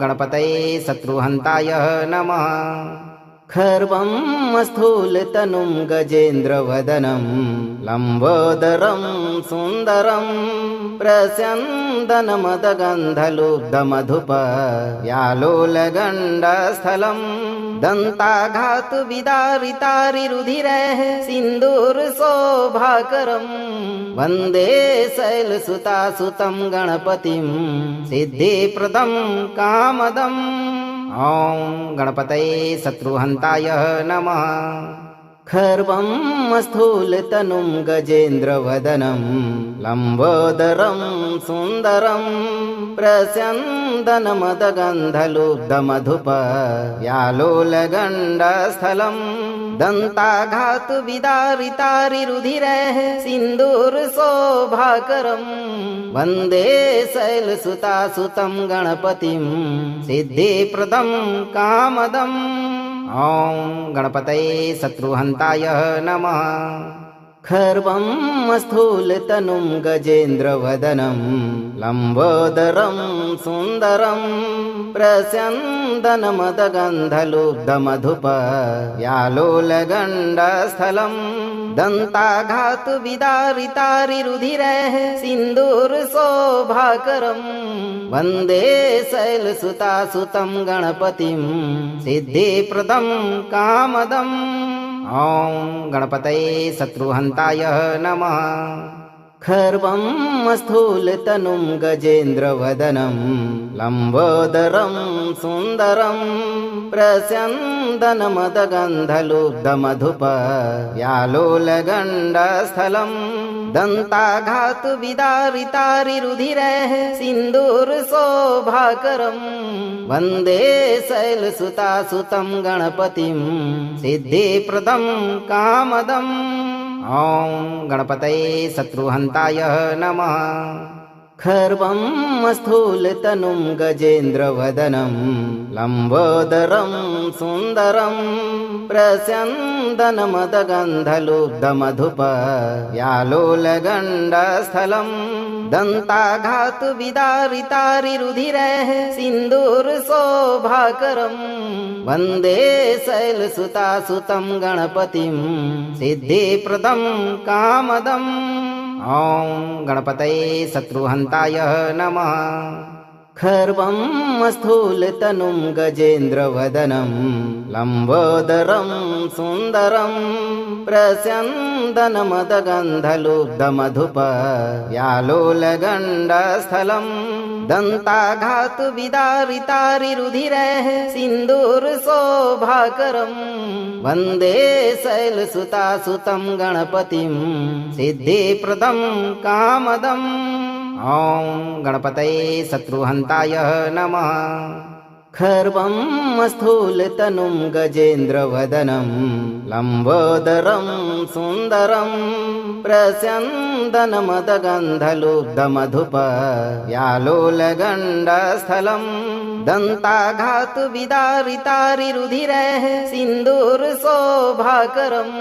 Speaker 2: गणपतये शत्रुहन्ताय नमः। खर्वं स्थूलतनुं गजेन्द्रवदनं लम्बोदरं सुन्दरं प्रस्यन्दनमदगन्धलुब्धमधुप व्यालोलगण्डस्थलं दन्ताघातुविदारितारिरुधिरैः सिन्दूरशोभाकरम् वन्दे शैलसुतासुतं गणपतिं सिद्धिप्रदं कामदम् ॐ गणपतये शत्रुहन्ताय नमः। खर्वं स्थूलतनुं गजेन्द्रवदनं लम्बोदरं सुन्दरं प्रस्यन्दनमदगन्धलुब्धमधुप व्यालोलगण्डस्थलं दन्ताघातुविदारितारिरुधिरैः सिन्दूरशोभाकरम् वन्दे शैलसुतासुतं गणपतिं सिद्धिप्रदं कामदम् ॐ गणपतये शत्रुहन्ताय नमः। खर्वं स्थूलतनुं गजेन्द्रवदनं लम्बोदरं सुन्दरं प्रस्यन्दनमदगन्धलुब्धमधुप व्यालोलगण्डस्थलं दन्ताघातुविदारितारिरुधिरैः सिन्दूरशोभाकरम् वन्दे शैलसुतासुतं गणपतिं सिद्धिप्रदं कामदम् ॐ गणपतये शत्रुहन्ताय नमः। खर्वं स्थूलतनुं गजेन्द्रवदनं लम्बोदरं सुन्दरं प्रस्यन्दनमदगन्धलुब्धमधुपयालोलगण्डस्थलं दन्ताघातुविदारितारिरुधिरैः सिन्दूरशोभाकरं वन्दे शैलसुतासुतं गणपतिं सिद्धिप्रदं कामदम्। ॐ गणपतये शत्रुहन्ताय नमः। खर्वं स्थूलतनुं गजेन्द्रवदनं लम्बोदरं सुन्दरं प्रस्यन्दनमदगन्धलुब्धमधुपयालोलगण्डस्थलं दन्ताघातुविदारितारिरुधिरैः सिन्दूरशोभाकरं वन्दे शैलसुतासुतं गणपतिं सिद्धिप्रदं कामदम्। ॐ गणपतये शत्रुहन्ताय नमः। खर्वं स्थूलतनुं गजेन्द्रवदनं लम्बोदरं सुन्दरं प्रस्यन्दनमदगन्धलुब्धमधुपयालोलगण्डस्थलं दन्ताघातुविदारितारिरुधिरैः सिन्दूरशोभाकरं वन्दे शैलसुतासुतं गणपतिं सिद्धिप्रदं कामदम्। ॐ गणपतये शत्रुहन्ताय नमः। खर्वं स्थूलतनुं गजेन्द्रवदनं लम्बोदरं सुन्दरं प्रस्यन्दनमदगन्धलुब्धमधुपयालोलगण्डस्थलं दन्ताघातुविदारितारिरुधिरैः सिन्दूरशोभाकरं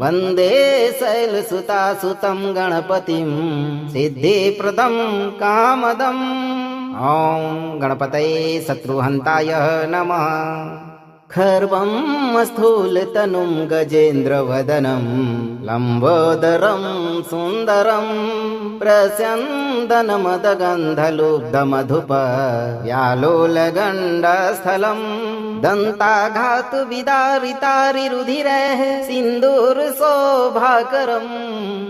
Speaker 2: वन्दे शैलसुतासुतं गणपतिं सिद्धिप्रदं कामदम्। ॐ गणपतये शत्रुहन्ताय नमः। खर्वं स्थूलतनुं गजेन्द्रवदनं लम्बोदरं सुन्दरं प्रस्यन्दनमदगन्धलुब्धमधुपयालोलगण्डस्थलं दन्ताघातुविदारितारिरुधिरैः सिन्दूरशोभाकरं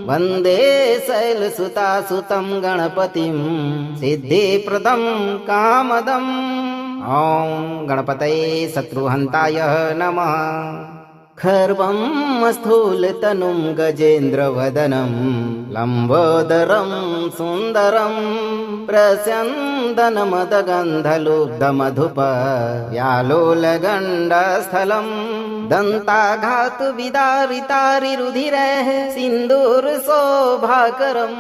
Speaker 2: वन्दे शैलसुतासुतं गणपतिं सिद्धिप्रदं कामदम्। ॐ गणपतये शत्रुहन्ताय नमः। खर्वं स्थूलतनुं गजेन्द्रवदनं लम्बोदरं सुन्दरं प्रस्यन्दनमदगन्धलुब्धमधुपयालोलगण्डस्थलं दन्ताघातुविदारितारिरुधिरैः सिन्दूरशोभाकरं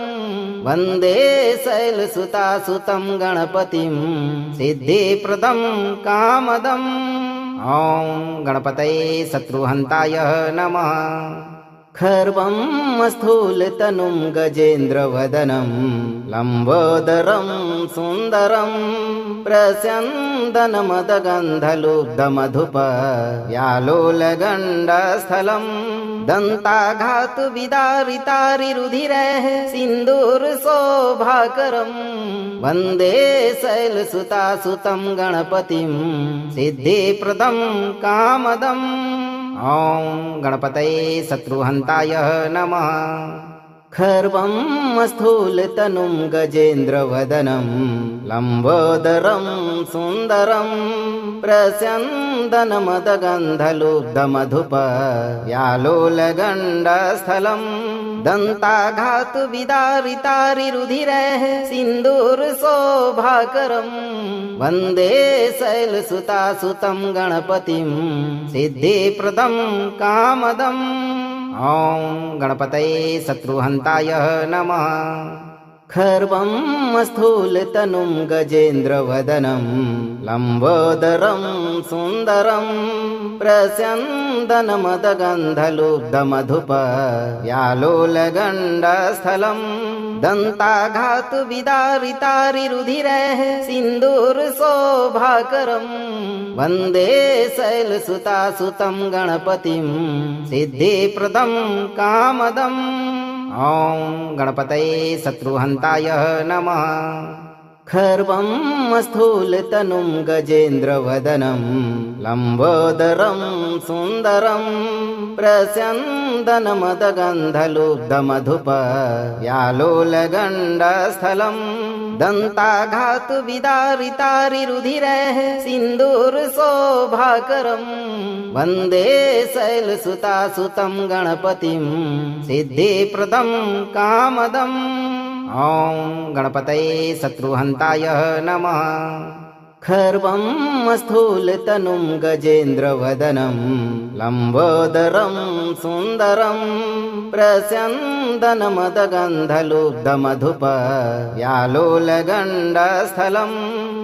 Speaker 2: वन्दे शैलसुतासुतं गणपतिं सिद्धिप्रदं कामदम्। ॐ गणपतये शत्रुहन्ताय नमः। खर्वं स्थूलतनुं गजेन्द्रवदनं लम्बोदरं सुन्दरं प्रस्यन्दनमदगन्धलुब्धमधुपयालोलगण्डस्थलं दन्ताघातुविदारितारिरुधिरैः सिन्दूरशोभाकरं वन्दे शैलसुतासुतं गणपतिं सिद्धिप्रदं कामदम्। ॐ गणपतये शत्रुहन्ताय नमः। खर्वं स्थूलतनुं गजेन्द्रवदनं लम्बोदरं सुन्दरं प्रस्यन्दनमदगन्धलुब्धमधुपयालोलगण्डस्थलं दन्ताघातुविदारितारिरुधिरैः सिन्दूरशोभाकरं वन्दे शैलसुतासुतं गणपतिं सिद्धिप्रदं कामदम्। ॐ गणपतये शत्रुहन्ताय नमः। खर्वं स्थूलतनुं गजेन्द्रवदनं लम्बोदरं सुन्दरं प्रस्यन्दनमदगन्धलुब्धमधुपयालोलगण्डस्थलं दन्ताघातुविदारितारिरुधिरैः सिन्दूरशोभाकरं वन्दे शैलसुतासुतं गणपतिं सिद्धिप्रदं कामदम्। ॐ गणपतये शत्रुहन्ताय नमः। खर्वं स्थूलतनुं गजेन्द्रवदनं लम्बोदरं सुन्दरं प्रस्यन्दनमदगन्धलुब्धमधुपयालोलगण्डस्थलं दन्ताघातविदारितारिरुधिरैः सिन्दूरशोभाकरं वन्दे शैलसुतासुतं गणपतिं सिद्धिप्रदं कामदम्। ॐ गणपतये शत्रुहन्ताय नमः। खर्वं स्थूलतनुं गजेन्द्रवदनं लम्बोदरं सुन्दरं प्रस्यन्दनमदगन्धलुब्धमधुपयालोलगण्डस्थलं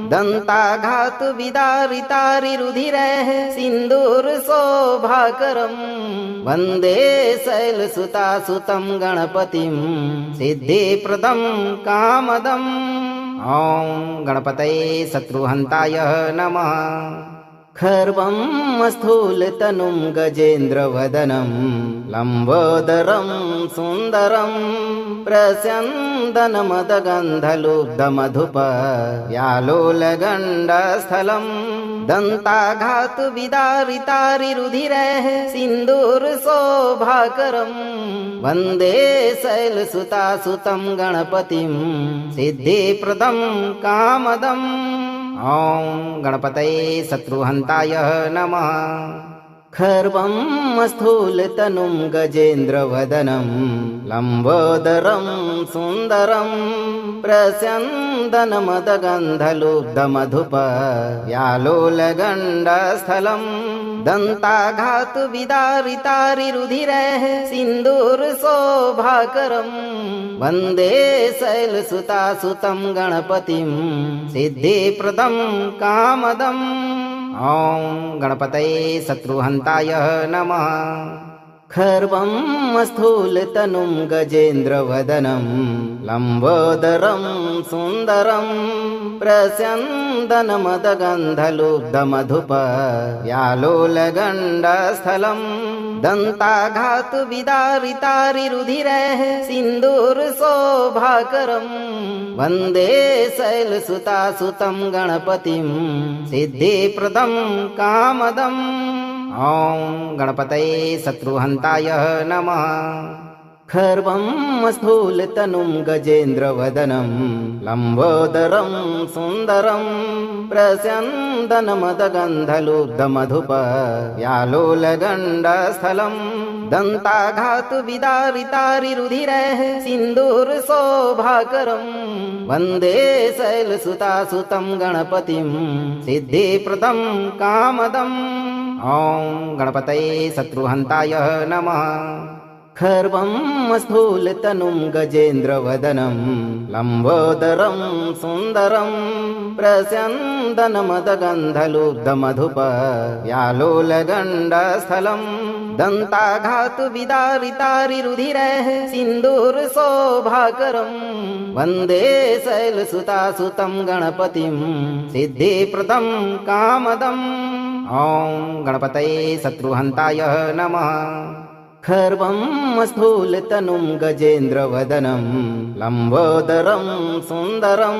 Speaker 2: दन्ताघातविदारितारिरुधिरैः सिन्दूरशोभाकरं वन्दे शैलसुतासुतं गणपतिं सिद्धिप्रदं कामदम्। ॐ गणपतये शत्रुहन्ताय नमः। खर्वं स्थूलतनुं गजेन्द्रवदनं लम्बोदरं सुन्दरं प्रस्यन्दनमदगन्धलुब्धमधुपयालोलगण्डस्थलं दन्ताघातविदारितारिरुधिरैः सिन्दूरशोभाकरं वन्दे शैलसुतासुतं गणपतिं सिद्धिप्रदं कामदम्। ॐ गणपतये शत्रुहन्ताय नमः। खर्वं स्थूलतनुं गजेन्द्रवदनं लम्बोदरं सुन्दरं प्रस्यन्दनमदगन्धलुब्धमधुपयालोलगण्डस्थलं दन्ताघातविदारितारिरुधिरैः सिन्दूरशोभाकरं वन्दे शैलसुतासुतं गणपतिं सिद्धिप्रदं कामदम्। ॐ गणपतये शत्रुहन्ताय नमः। खर्वं स्थूलतनुं गजेन्द्रवदनं लम्बोदरं सुन्दरं प्रस्यन्दनमदगन्धलुब्धमधुपयालोलगण्डस्थलं दन्ताघातविदारितारिरुधिरैः सिन्दूरशोभाकरं वन्दे शैलसुतासुतं गणपतिं सिद्धिप्रदं कामदम्। ॐ गणपतये शत्रुहन्ताय नमः। खर्वं स्थूलतनुं गजेन्द्रवदनं लम्बोदरं सुन्दरं प्रस्यन्दनमदगन्धलुब्धमधुपयालोलगण्डस्थलं दन्ताघातविदारितारिरुधिरैः सिन्दूरशोभाकरं वन्दे शैलसुतासुतं गणपतिं सिद्धिप्रदं कामदम्। ॐ गणपतये शत्रुहन्ताय नमः। खर्वं स्थूलतनुं गजेन्द्रवदनं लम्बोदरं सुन्दरं प्रस्यन्दनमदगन्धलुब्धमधुपयालोलगण्डस्थलं दन्ताघातविदारितारिरुधिरैः सिन्दूरशोभाकरं वन्दे शैलसुतासुतं गणपतिं सिद्धिप्रदं कामदम्। ॐ गणपतये शत्रुहन्ताय नमः। खर्वं स्थूलतनुं गजेन्द्रवदनं लम्बोदरं सुन्दरं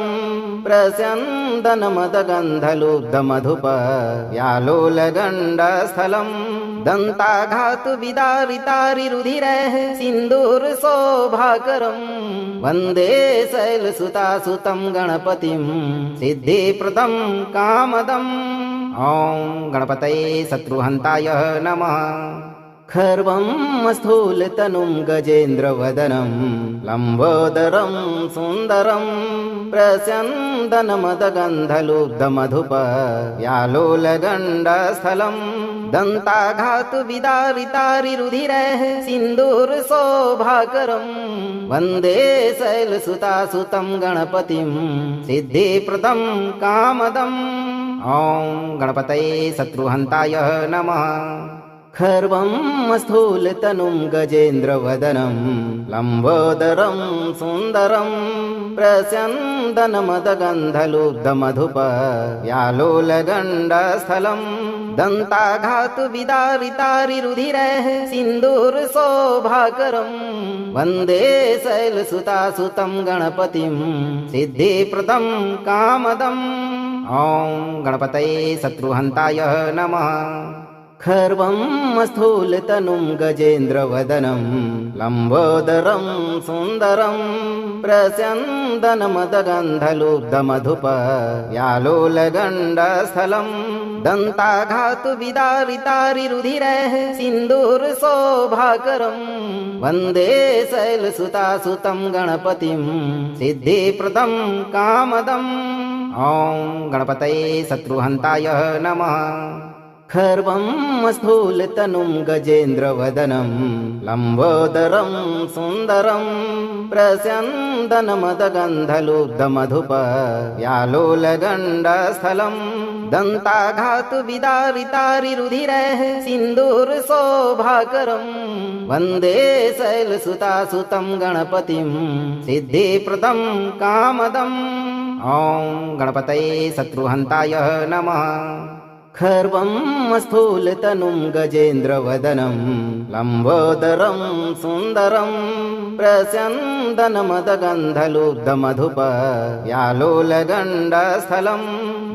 Speaker 2: प्रस्यन्दनमदगन्धलुब्धमधुपयालोलगण्डस्थलं दन्ताघातविदारितारिरुधिरैः सिन्दूरशोभाकरं वन्दे शैलसुतासुतं गणपतिं सिद्धिप्रदं कामदम्। ॐ गणपतये शत्रुहन्ताय नमः। खर्वं स्थूलतनुं गजेन्द्रवदनं लम्बोदरं सुन्दरं प्रस्यन्दनमदगन्धलुब्धमधुपयालोलगण्डस्थलं दन्ताघातविदारितारिरुधिरैः सिन्दूरशोभाकरं वन्दे शैलसुतासुतं गणपतिं सिद्धिप्रदं कामदम्। ॐ गणपतये शत्रुहन्ताय नमः। खर्वं स्थूलतनुं गजेन्द्रवदनं लम्बोदरं सुन्दरं प्रस्यन्दनमदगन्धलुब्धमधुपयालोलगण्डस्थलं दन्ताघातुविदारितारिरुधिरैः सिन्दूरशोभाकरं वन्दे शैलसुतासुतं गणपतिं सिद्धिप्रदं कामदम्। ॐ गणपतये शत्रुहन्ताय नमः। खर्वं स्थूलतनुं गजेन्द्रवदनं लम्बोदरं सुन्दरं प्रस्यन्दनमदगन्धलुब्धमधुपयालोलगण्डस्थलं दन्ताघातुविदारितारिरुधिरैः सिन्दूरशोभाकरं वन्दे शैलसुतासुतं गणपतिं सिद्धिप्रदं कामदम्। ॐ गणपतये शत्रुहन्ताय नमः। खर्वं स्थूलतनुं गजेन्द्रवदनं लम्बोदरं सुन्दरं प्रस्यन्दनमदगन्धलुब्धमधुपयालोलगण्डस्थलं दन्ताघातुविदारितारिरुधिरैः सिन्दूरशोभाकरं वन्दे शैलसुतासुतं गणपतिं सिद्धिप्रदं कामदम्। ॐ गणपतये शत्रुहन्ताय नमः। खर्वं स्थूलतनुं गजेन्द्रवदनं लम्बोदरं सुन्दरं प्रस्यन्दनमदगन्धलुब्धमधुपयालोलगण्डस्थलं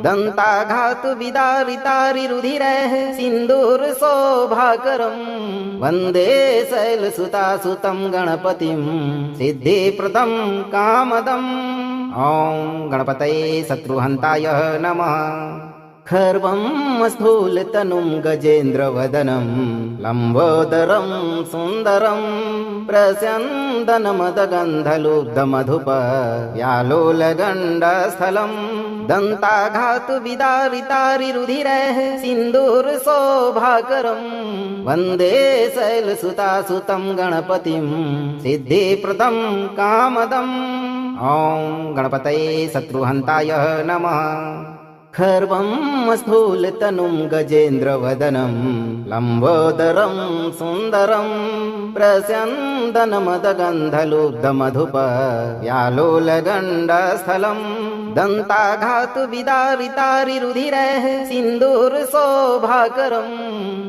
Speaker 2: दन्ताघातुविदारितारिरुधिरैः सिन्दूरशोभाकरं वन्दे शैलसुतासुतं गणपतिं सिद्धिप्रदं कामदम्। ॐ गणपतये शत्रुहन्ताय नमः। खर्वं स्थूलतनुं गजेन्द्रवदनं लम्बोदरं सुन्दरं प्रस्यन्दनमदगन्धलुब्धमधुपयालोलगण्डस्थलं दन्ताघातुविदारितारिरुधिरैः सिन्दूरशोभाकरं वन्दे शैलसुतासुतं गणपतिं सिद्धिप्रदं कामदम्। ॐ गणपतये शत्रुहन्ताय नमः। खर्वं स्थूलतनुं गजेन्द्रवदनं लम्बोदरं सुन्दरं प्रस्यन्दनमदगन्धलुब्धमधुपयालोलगण्डस्थलं दन्ताघातुविदारितारिरुधिरैः सिन्दूरशोभाकरं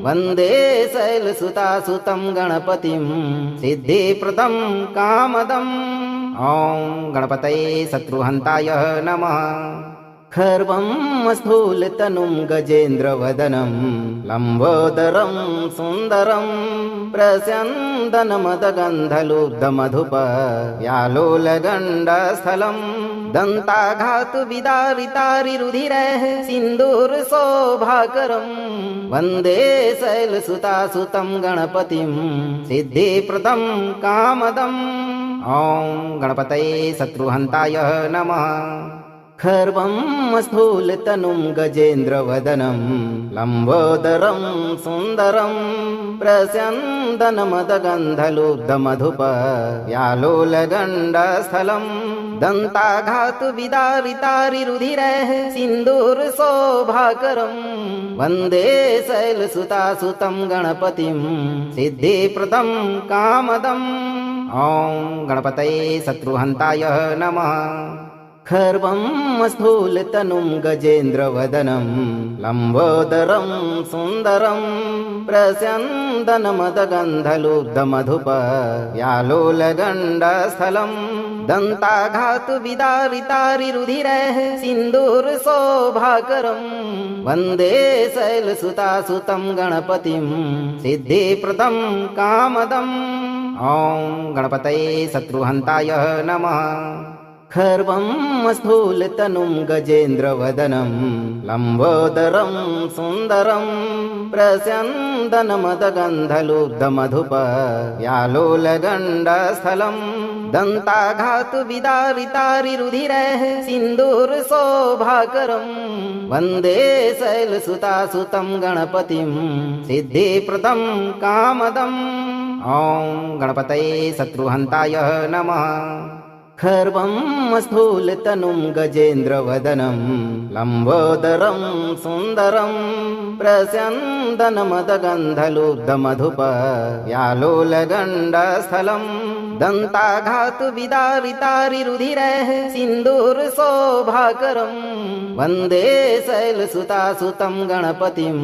Speaker 2: वन्दे शैलसुतासुतं गणपतिं सिद्धिप्रदं कामदम्। ॐ गणपतये शत्रुहन्ताय नमः। खर्वं स्थूलतनुं गजेन्द्रवदनं लम्बोदरं सुन्दरं प्रस्यन्दनमदगन्धलुब्धमधुपयालोलगण्डस्थलं दन्ताघातुविदारितारिरुधिरैः सिन्दूरशोभाकरं वन्दे शैलसुतासुतं गणपतिं सिद्धिप्रदं कामदम्। ॐ गणपतये शत्रुहन्ताय नमः। खर्वं स्थूलतनुं गजेन्द्रवदनं लम्बोदरं सुन्दरं प्रस्यन्दनमदगन्धलुब्धमधुपयालोलगण्डस्थलं दन्ताघातुविदारितारिरुधिरैः सिन्दूरशोभाकरं वन्दे शैलसुतासुतं गणपतिं सिद्धिप्रदं कामदम्। ॐ गणपतये शत्रुहन्ताय नमः। खर्वं स्थूलतनुं गजेन्द्रवदनं लम्बोदरं सुन्दरं प्रस्यन्दनमदगन्धलुब्धमधुपयालोलगण्डस्थलं दन्ताघातुविदारितारिरुधिरैः सिन्दूरशोभाकरं वन्दे शैलसुतासुतं गणपतिं सिद्धिप्रदं कामदम्। ॐ गणपतये शत्रुहन्ताय नमः। खर्वं स्थूलतनुं गजेन्द्रवदनं लम्बोदरं सुन्दरं प्रस्यन्दनमदगन्धलुब्धमधुपयालोलगण्डस्थलं दन्ताघातुविदारितारिरुधिरैः सिन्दूरशोभाकरं वन्दे शैलसुतासुतं गणपतिं सिद्धिप्रदं कामदम्। ॐ गणपतये शत्रुहन्ताय नमः। खर्वं स्थूलतनुं गजेन्द्रवदनं लम्बोदरं सुन्दरं प्रस्यन्दनमदगन्धलुब्धमधुपयालोलगण्डस्थलं दन्ताघातुविदारितारिरुधिरः सिन्दूरशोभाकरं वन्दे शैलसुतासुतं गणपतिं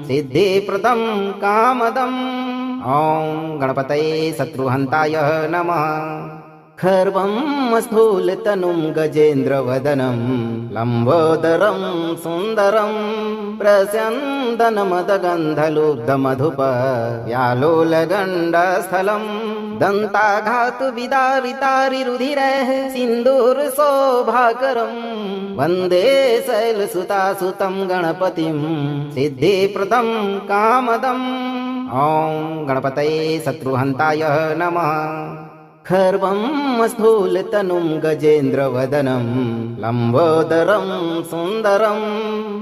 Speaker 2: सिद्धिप्रदं कामदम् ॐ गणपतये शत्रुहन्ताय नमः। खर्वं स्थूलतनुं गजेन्द्रवदनं लम्बोदरं सुन्दरं प्रस्यन्दनमदगन्धलुब्धमधुपयालोलगण्डस्थलं दन्ताघातुविदारितारिरुधिरः सिन्दूरशोभाकरं वन्दे शैलसुतासुतं गणपतिं सिद्धिप्रदं कामदम् ॐ गणपतये शत्रुहन्ताय नमः। खर्वं स्थूलतनुं गजेन्द्रवदनं लम्बोदरं सुन्दरं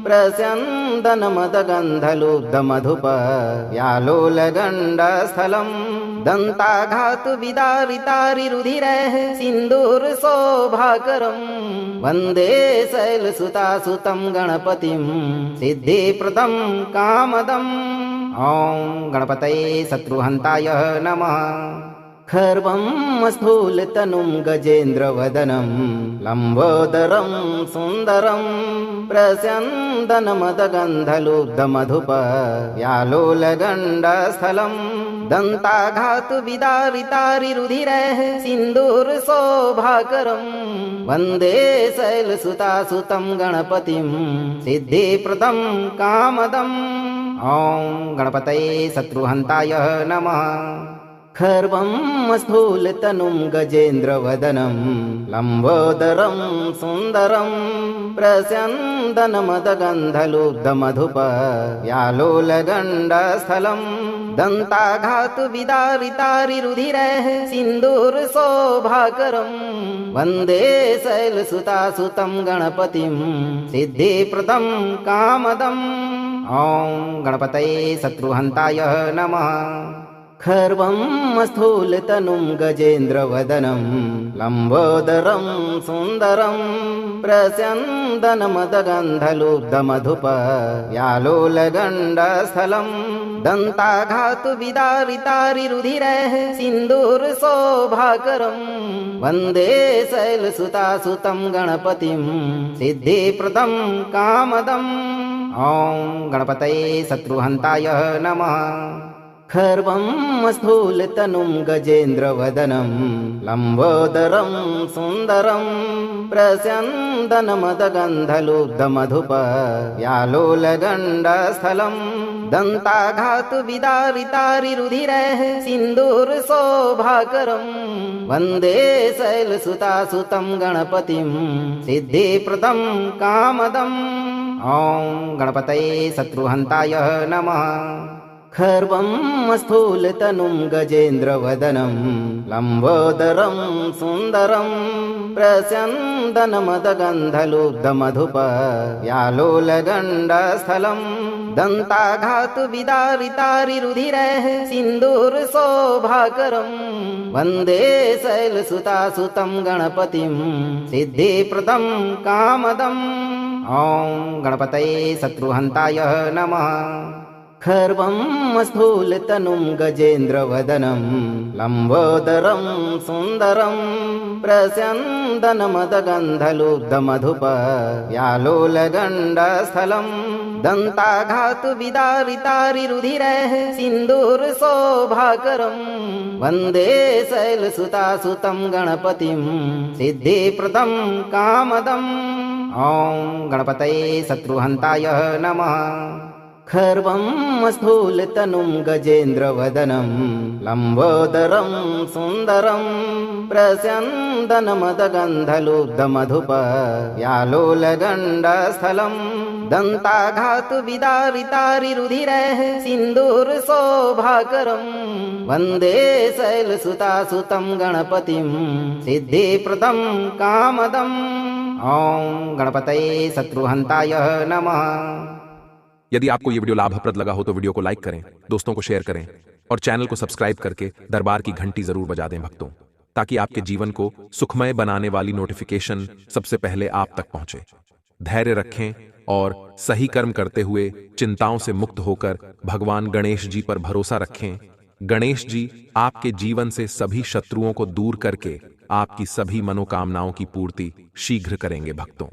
Speaker 2: प्रस्यन्दनमदगन्धलुब्धमधुपयालोलगण्डस्थलं दन्ताघातुविदारितारिरुधिरः सिन्दूरशोभाकरं वन्दे शैलसुतासुतं गणपतिं सिद्धिप्रदं कामदम् ॐ गणपतये शत्रुहन्ताय नमः। खर्वं स्थूलतनुं गजेन्द्रवदनं लम्बोदरं सुन्दरं प्रस्यन्दनमदगन्धलुब्धमधुपयालोलगण्डस्थलं दन्ताघातुविदारितारिरुधिरः सिन्दूरशोभाकरं वन्दे शैलसुतासुतं गणपतिं सिद्धिप्रदं कामदम् ॐ गणपतये शत्रुहन्ताय नमः। खर्वं स्थूलतनुं गजेन्द्रवदनं लम्बोदरं सुन्दरं प्रस्यन्दनमदगन्धलुब्धमधुपयालोलगण्डस्थलं दन्ताघातुविदारितारिरुधिरः सिन्दूरशोभाकरं वन्दे शैलसुतासुतं गणपतिं सिद्धिप्रदं कामदम् ॐ गणपतये शत्रुहन्ताय नमः। खर्वं स्थूलतनुं गजेन्द्रवदनं लम्बोदरं सुन्दरं प्रस्यन्दनमदगन्धलुब्धमधुपयालोलगण्डस्थलं दन्ताघातुविदारितारिरुधिरः सिन्दूरशोभाकरं वन्दे शैलसुतासुतं गणपतिं सिद्धिप्रदं कामदम् ॐ गणपतये शत्रुहन्ताय नमः। खर्वं स्थूलतनुं गजेन्द्रवदनं लम्बोदरं सुन्दरं प्रस्यन्दनमदगन्धलुब्धमधुपयालोलगण्डस्थलं दन्ताघातुविदारितारिरुधिरः सिन्दूरशोभाकरं वन्दे शैलसुतासुतं गणपतिं सिद्धिप्रदं कामदम् ॐ गणपतये शत्रुहन्ताय नमः। खर्वं स्थूलतनुं गजेन्द्रवदनं लम्बोदरं सुन्दरं प्रस्यन्दनमदगन्धलुब्धमधुपयालोलगण्डस्थलं दन्ताघातुविदारितारिरुधिरः सिन्दूरशोभाकरं वन्दे शैलसुतासुतं गणपतिं सिद्धिप्रदं कामदम् ॐ गणपतये शत्रुहन्ताय नमः। खर्वं स्थूलतनुं गजेन्द्रवदनं लम्बोदरं सुन्दरं प्रस्यन्दनमदगन्धलुब्धमधुपयालोलगण्डस्थलं दन्ताघातुविदारितारिरुधिरः सिन्दूरशोभाकरं वन्दे शैलसुतासुतं गणपतिं सिद्धिप्रदं कामदम् ॐ गणपतये शत्रुहन्ताय नमः। खर्वं स्थूलतनुं गजेन्द्रवदनं लम्बोदरं सुन्दरं प्रस्यन्दनमदगन्धलुब्धमधुपयालोलगण्डस्थलं दन्ताघातुविदारितारिरुधिरः सिन्दूरशोभाकरं वन्दे शैलसुतासुतं गणपतिं सिद्धिप्रदं कामदम् ॐ गणपतये शत्रुहन्ताय नमः।
Speaker 1: यदि आपको ये वीडियो लाभप्रद लगा हो तो वीडियो को लाइक करें, दोस्तों को शेयर करें और चैनल को सब्सक्राइब करके दरबार की घंटी जरूर बजा दें भक्तों। ताकि आपके जीवन को सुखमय बनाने वाली नोटिफिकेशन सबसे पहले आप तक पहुंचे। धैर्य रखें और सही कर्म करते हुए चिंताओं से मुक्त होकर भगवान गणेश जी पर भरोसा रखें। गणेश जी आपके जीवन से सभी शत्रुओं को दूर करके आपकी सभी मनोकामनाओं की पूर्ति शीघ्र करेंगे भक्तों।